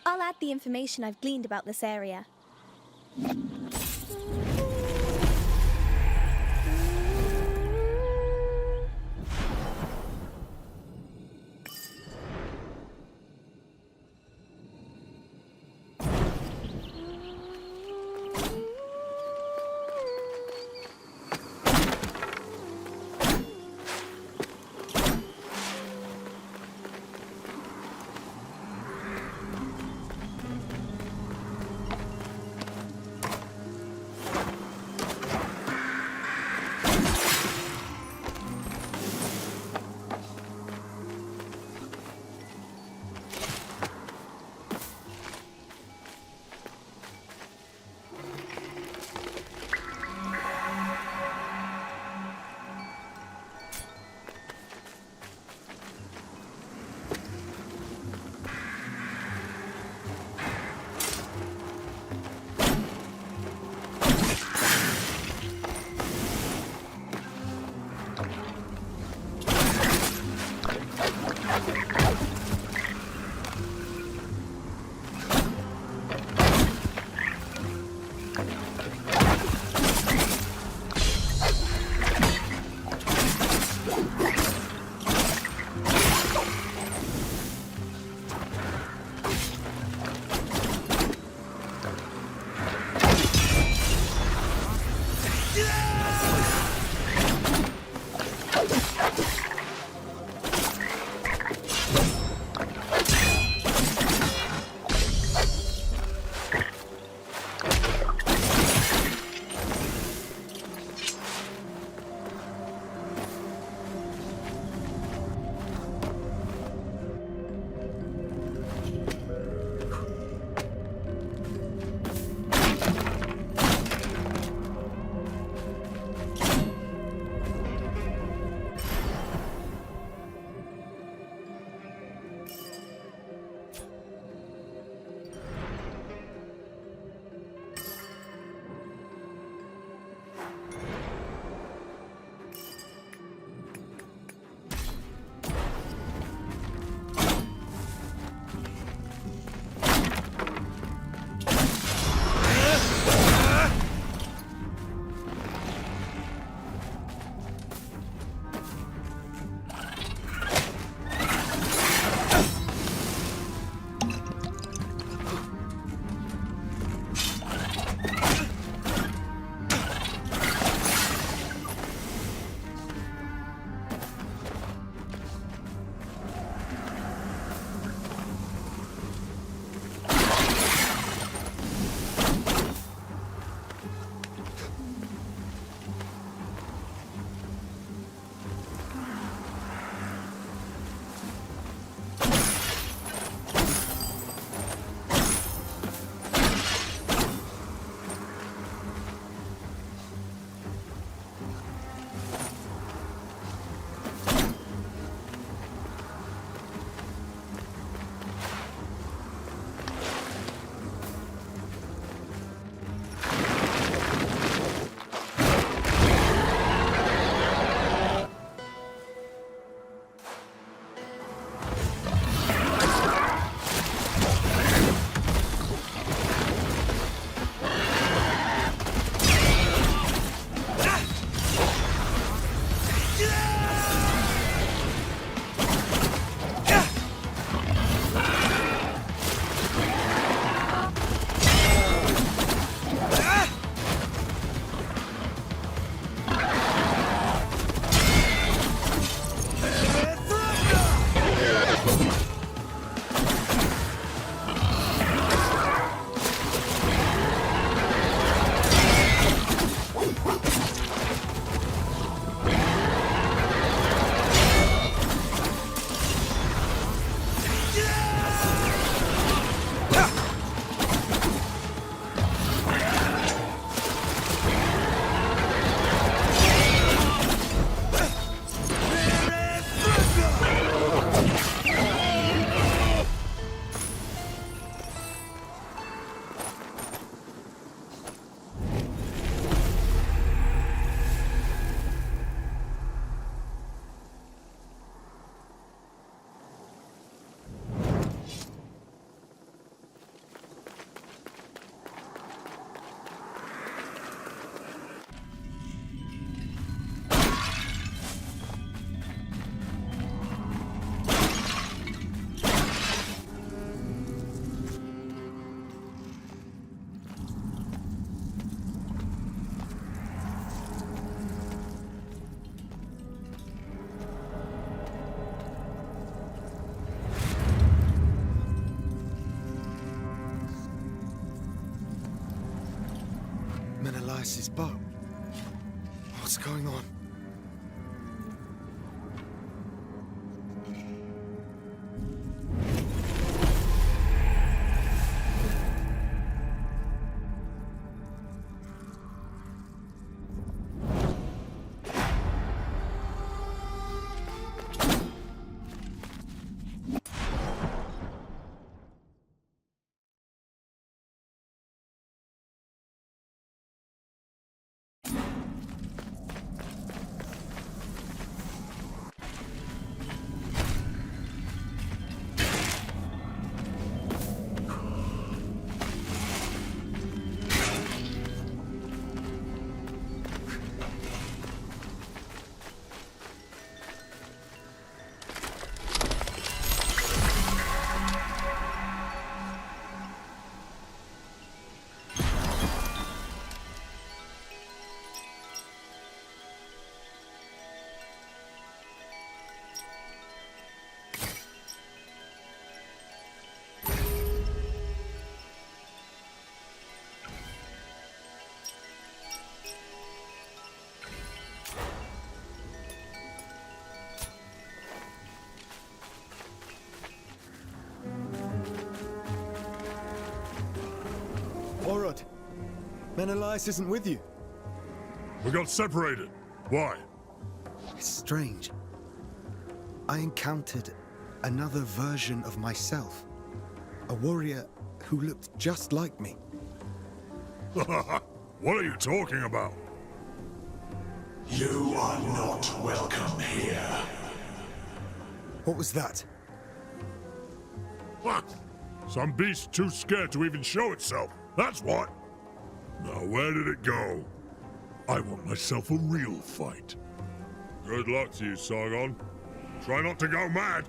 I'll add the information I've gleaned about this area. Menelaus' bow. What's going on? Orod, Menelaus isn't with you. We got separated. Why? It's strange. I encountered another version of myself. A warrior who looked just like me. What are you talking about? You are not welcome here. What was that? What? Some beast too scared to even show itself. That's what. Now where did it go? I want myself a real fight. Good luck to you, Sargon. Try not to go mad.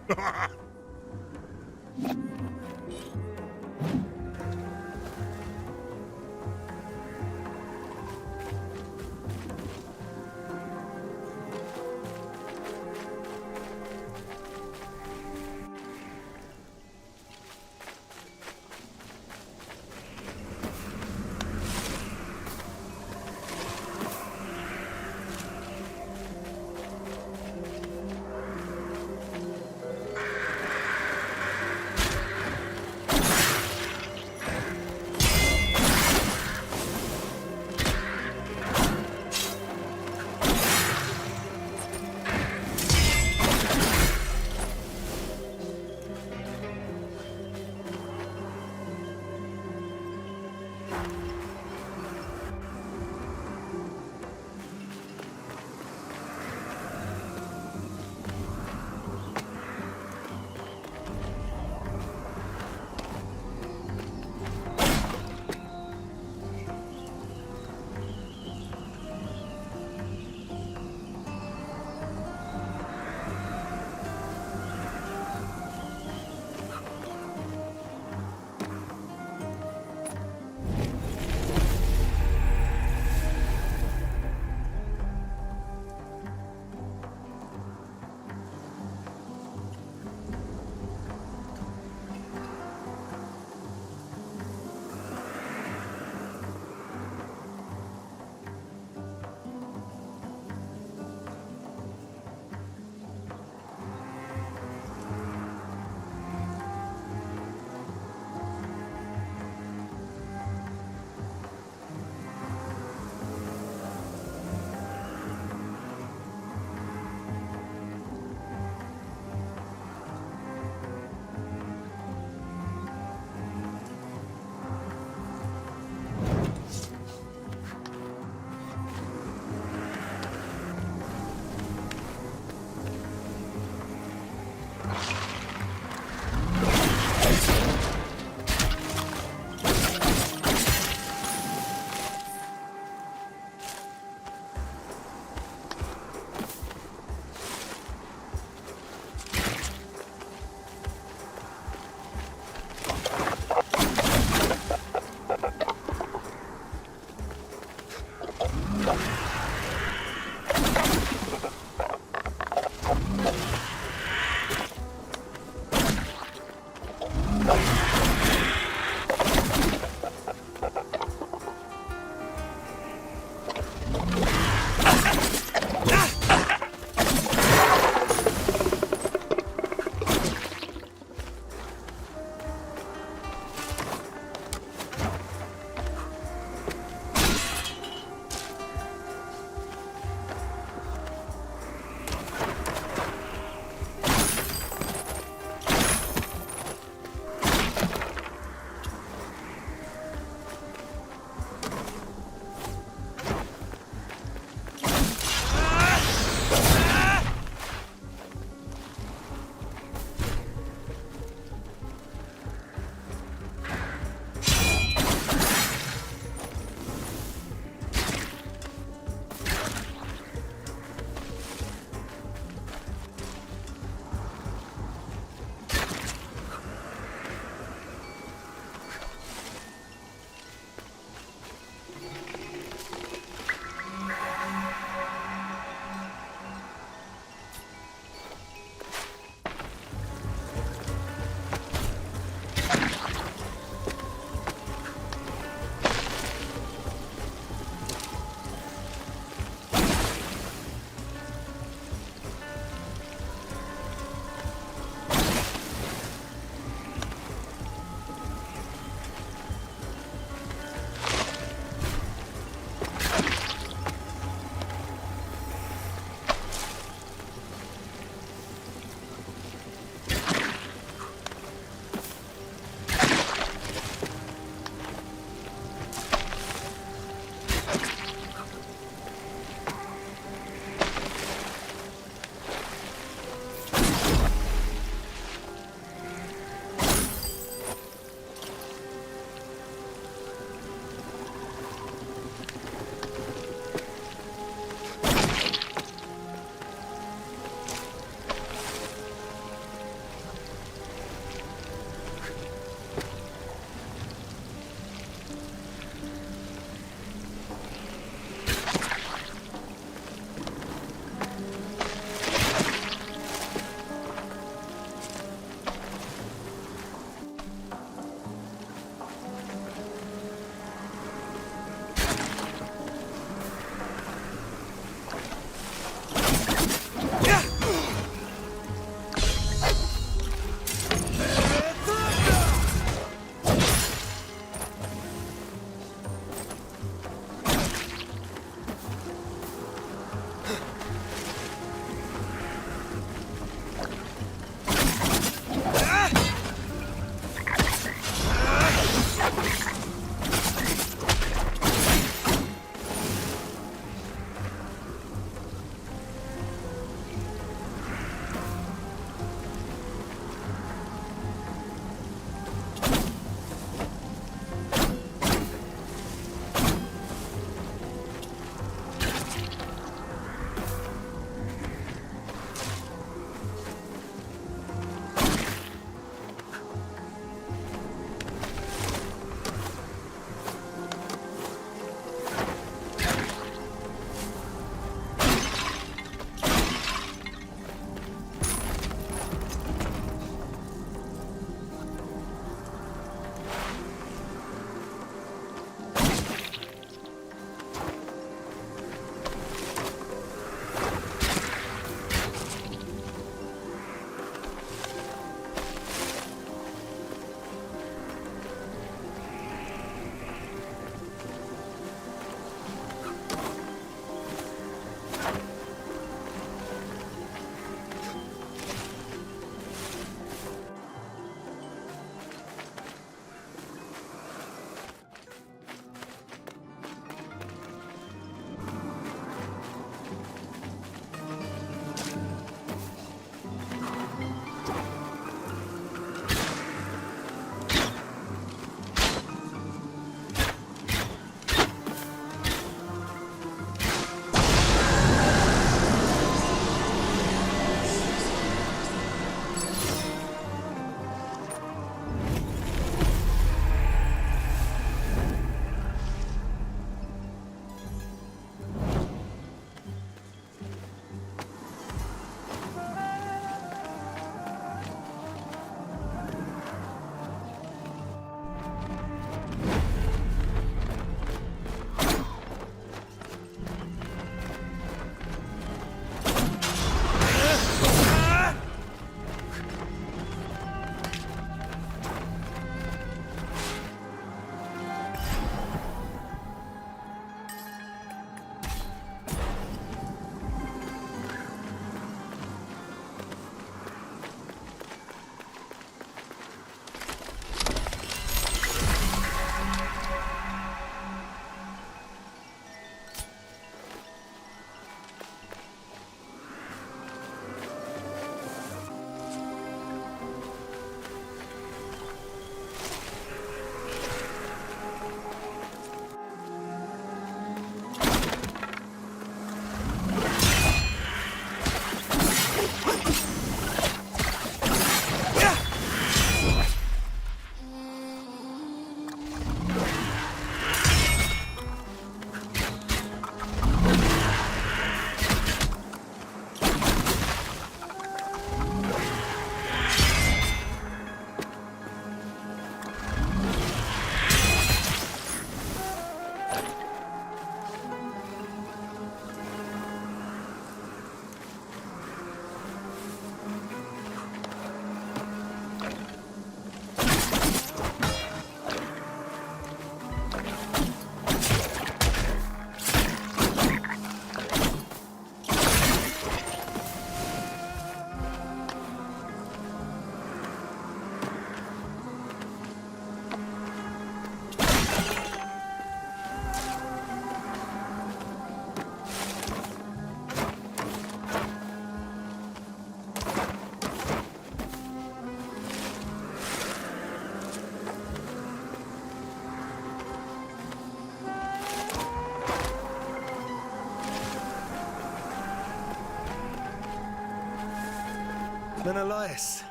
Menelaus,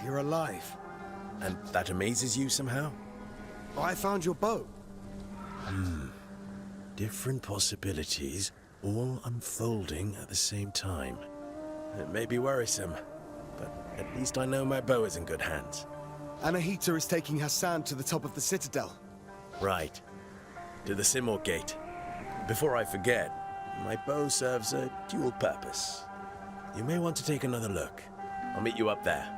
you're alive. And that amazes you somehow? I found your bow. Different possibilities, all unfolding at the same time. It may be worrisome, but at least I know my bow is in good hands. Anahita is taking Hassan to the top of the citadel. Right. To the Simorg Gate. Before I forget, my bow serves a dual purpose. You may want to take another look. I'll meet you up there.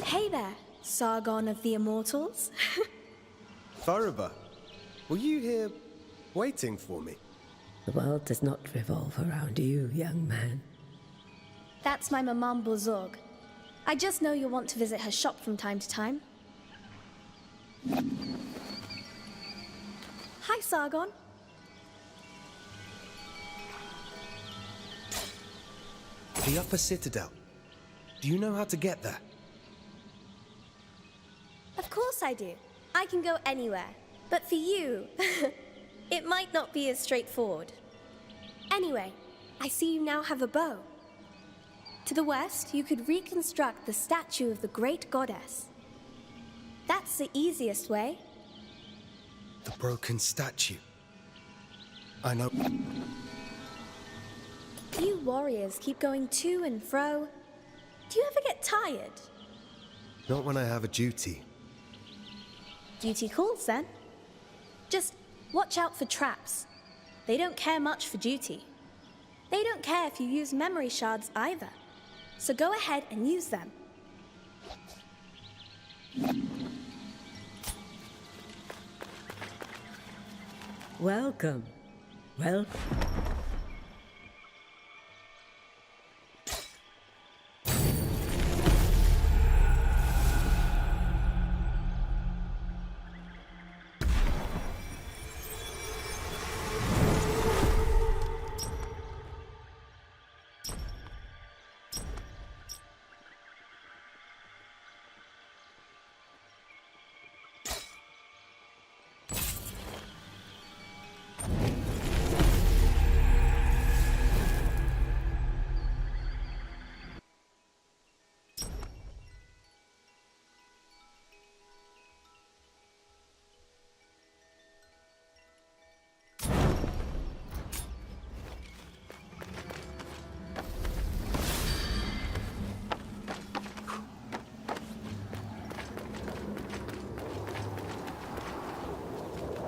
Hey there, Sargon of the Immortals. Thoroba, were you here waiting for me? The world does not revolve around you, young man. That's my Maman Bozorg. I just know you'll want to visit her shop from time to time. Hi, Sargon. The Upper Citadel. Do you know how to get there? Of course I do. I can go anywhere. But for you, it might not be as straightforward. Anyway, I see you now have a bow. To the west, you could reconstruct the statue of the great goddess. That's the easiest way. The broken statue. I know. You warriors keep going to and fro. Do you ever get tired? Not when I have a duty. Duty calls, then. Just watch out for traps. They don't care much for duty. They don't care if you use memory shards either. So go ahead and use them. Welcome. Well.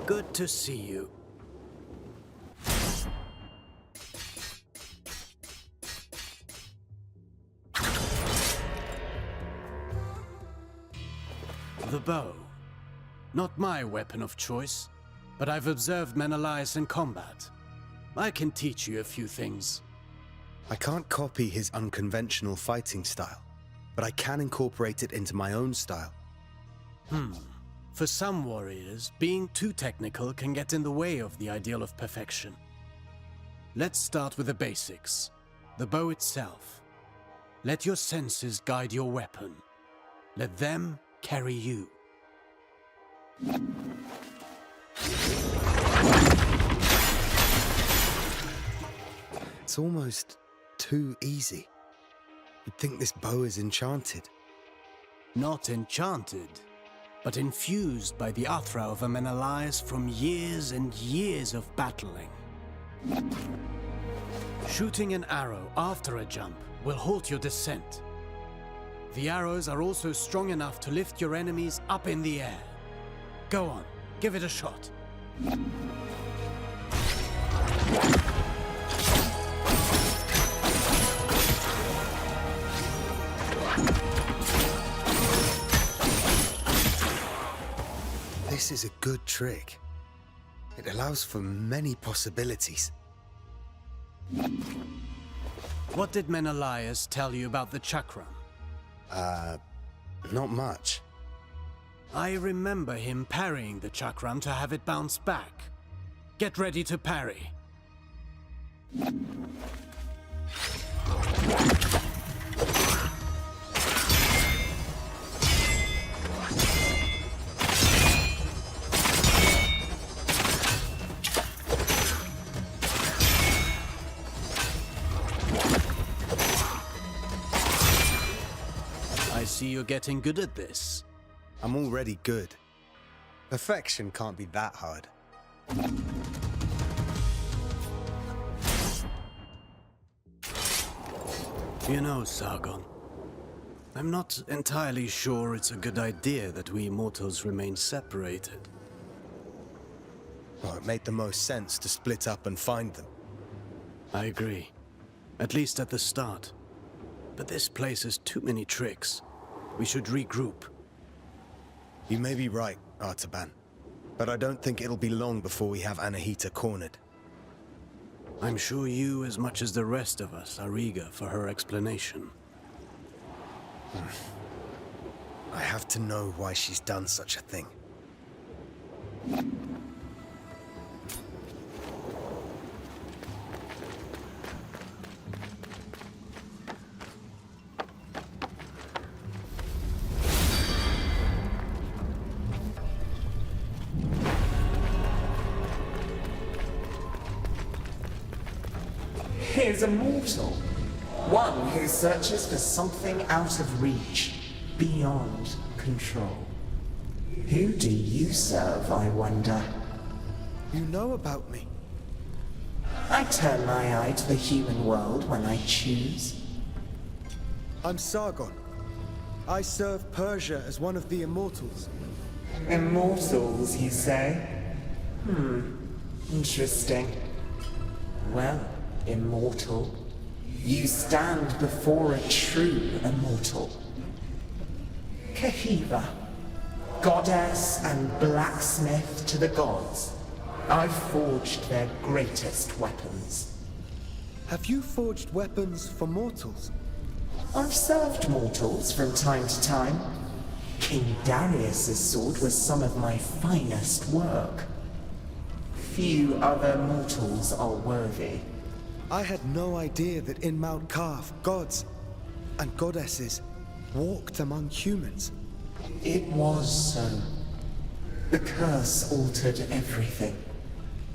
Good to see you. The bow. Not my weapon of choice, but I've observed Menelaus in combat. I can teach you a few things. I can't copy his unconventional fighting style, but I can incorporate it into my own style. For some warriors, being too technical can get in the way of the ideal of perfection. Let's start with the basics. The bow itself. Let your senses guide your weapon. Let them carry you. It's almost too easy. You'd think this bow is enchanted. Not enchanted, but infused by the Athra of a Menelaus from years and years of battling. Shooting an arrow after a jump will halt your descent. The arrows are also strong enough to lift your enemies up in the air. Go on, give it a shot. This is a good trick. It allows for many possibilities. What did Menelaus tell you about the chakram? Not much. I remember him parrying the chakram to have it bounce back. Get ready to parry. I see you're getting good at this. I'm already good. Perfection can't be that hard. You know, Sargon, I'm not entirely sure it's a good idea that we mortals remain separated. Well, it made the most sense to split up and find them. I agree. At least at the start. But this place has too many tricks. We should regroup. You may be right, Artaban. But I don't think it'll be long before we have Anahita cornered. I'm sure you, as much as the rest of us, are eager for her explanation. I have to know why she's done such a thing. Here's a mortal. One who searches for something out of reach, beyond control. Who do you serve, I wonder? You know about me. I turn my eye to the human world when I choose. I'm Sargon. I serve Persia as one of the Immortals. Immortals, you say? Interesting. Well, immortal, you stand before a true immortal. Kahiva, goddess and blacksmith to the gods. I've forged their greatest weapons. Have you forged weapons for mortals? I've served mortals from time to time. King Darius's sword was some of my finest work. Few other mortals are worthy. I had no idea that in Mount Kaf, gods and goddesses walked among humans. It was so. The curse altered everything.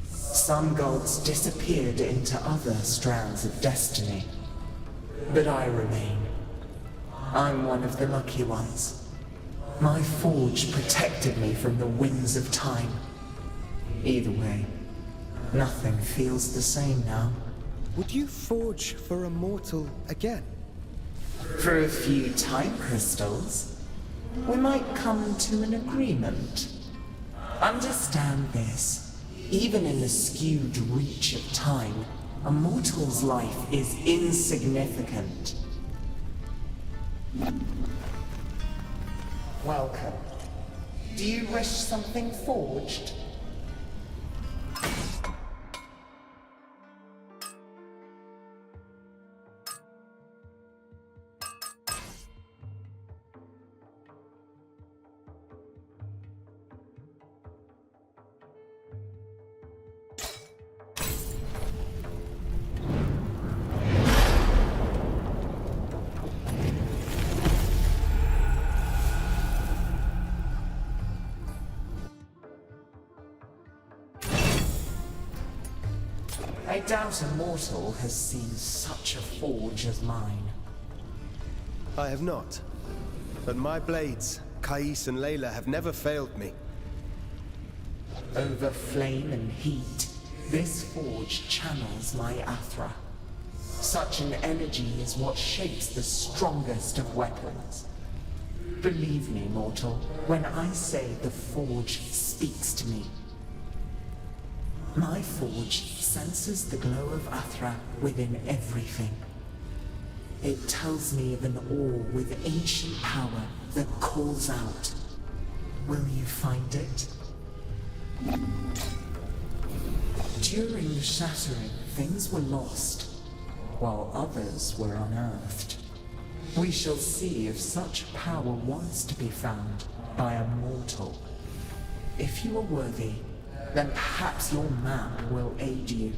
Some gods disappeared into other strands of destiny. But I remain. I'm one of the lucky ones. My forge protected me from the winds of time. Either way, nothing feels the same now. Would you forge for a mortal again? For a few time crystals, we might come to an agreement. Understand this. Even in the skewed reach of time, a mortal's life is insignificant. Welcome. Do you wish something forged? I doubt a mortal has seen such a forge as mine. I have not. But my blades, Kais and Layla, have never failed me. Over flame and heat, this forge channels my Athra. Such an energy is what shapes the strongest of weapons. Believe me, mortal, when I say the forge speaks to me. My forge senses the glow of Athra within everything. It tells me of an ore with ancient power that calls out. Will you find it? During the shattering, things were lost, while others were unearthed. We shall see if such power was to be found by a mortal. If you are worthy, then perhaps your map will aid you.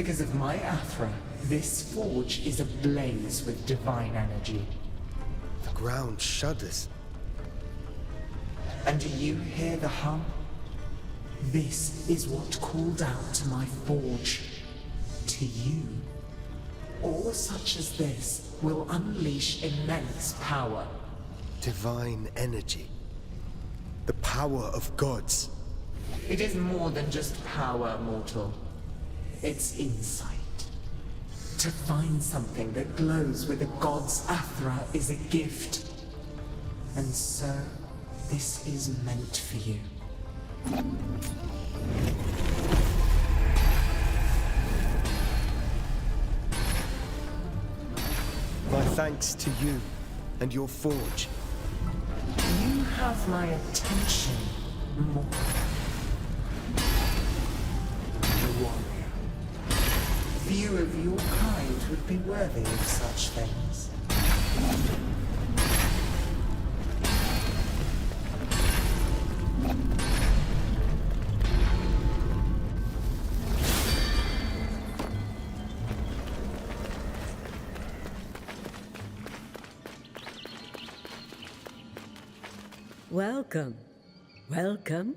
Because of my Athra, this forge is ablaze with divine energy. The ground shudders. And do you hear the hum? This is what called out to my forge. To you. Ore such as this will unleash immense power. Divine energy. The power of gods. It is more than just power, mortal. It's insight. To find something that glows with a god's Athra is a gift. And so, this is meant for you. My thanks to you and your forge. You have my attention, mortal. The warrior. Few of your kind would be worthy of such things. Welcome. Welcome.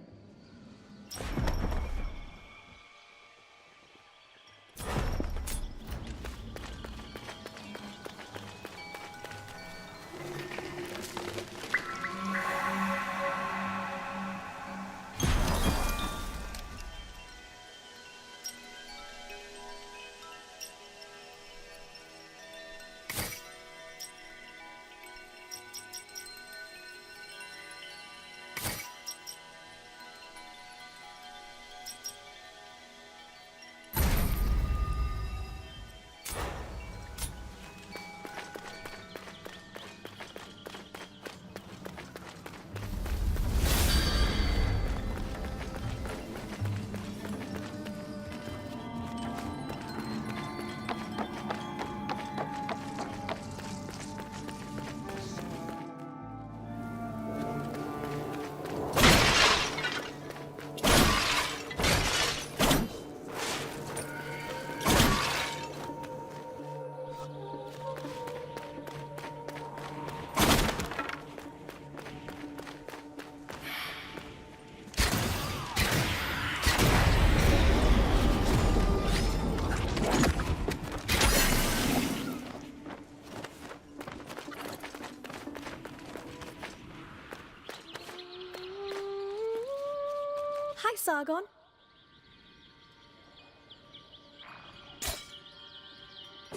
Hi, Sargon.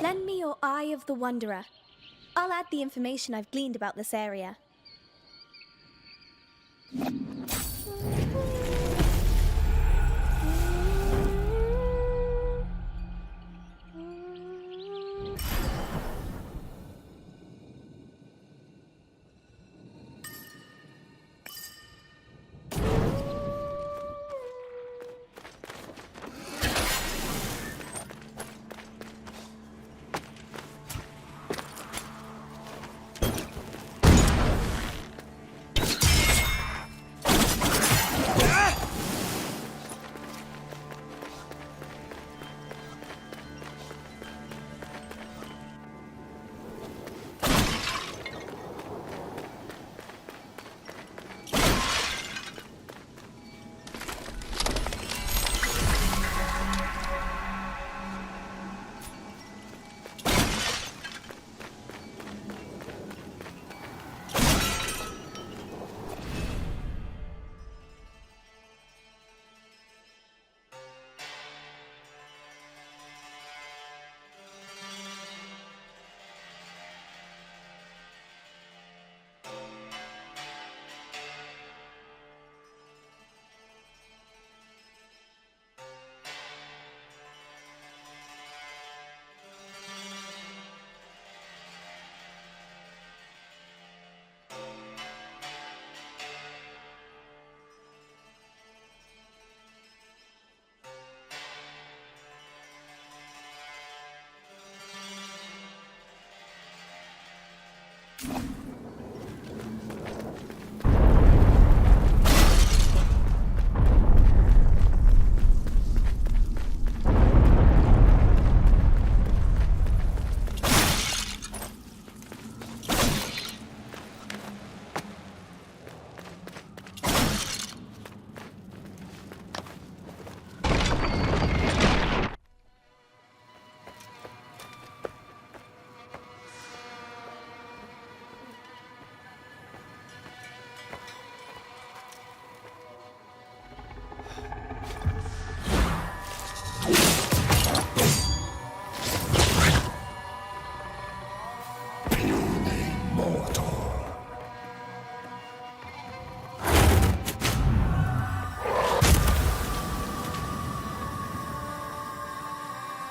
Lend me your Eye of the Wanderer. I'll add the information I've gleaned about this area.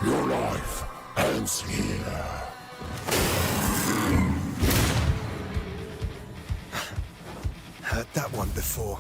Your life ends here. Heard that one before.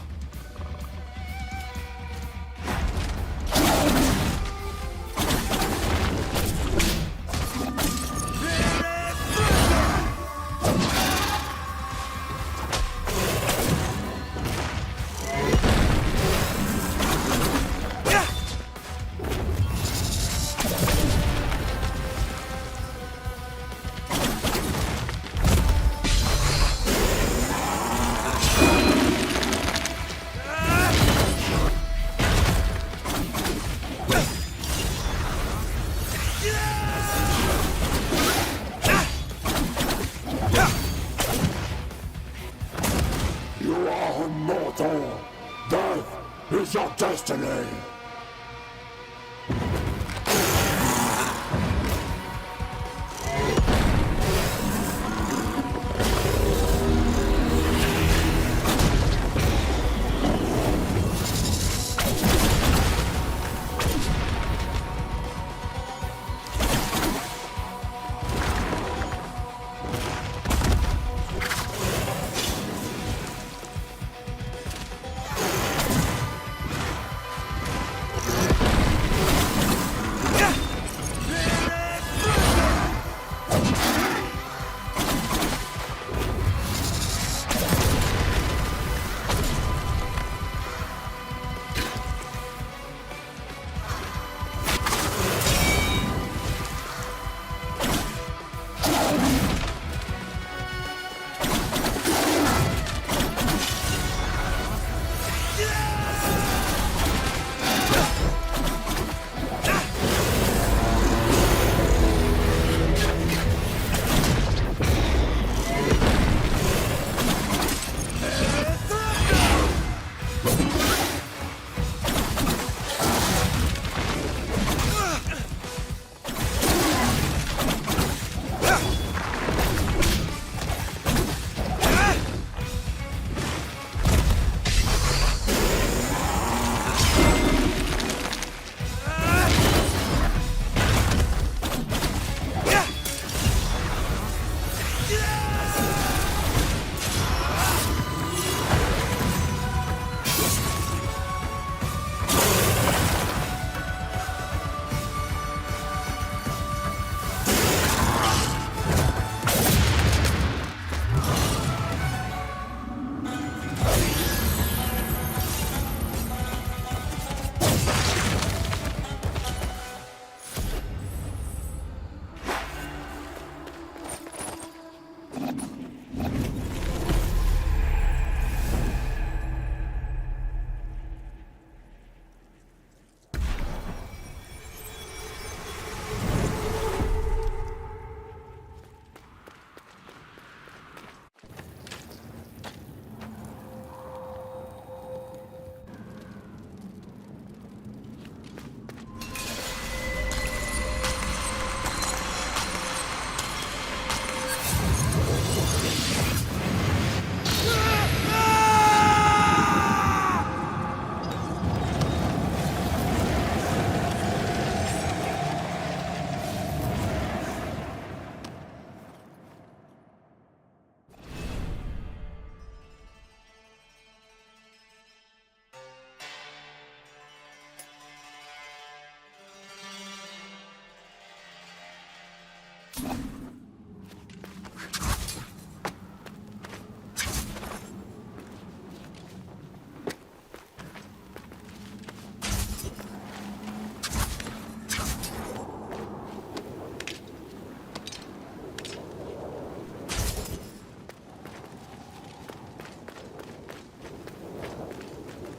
You are immortal. Death is your destiny.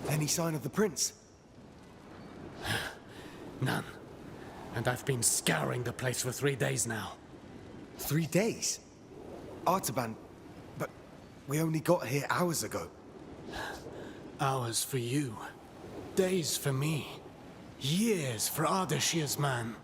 Any sign of the prince? None. And I've been scouring the place for 3 days now. 3 days? Artaban, but we only got here hours ago. Hours for you. Days for me. Years for Ardashir's man.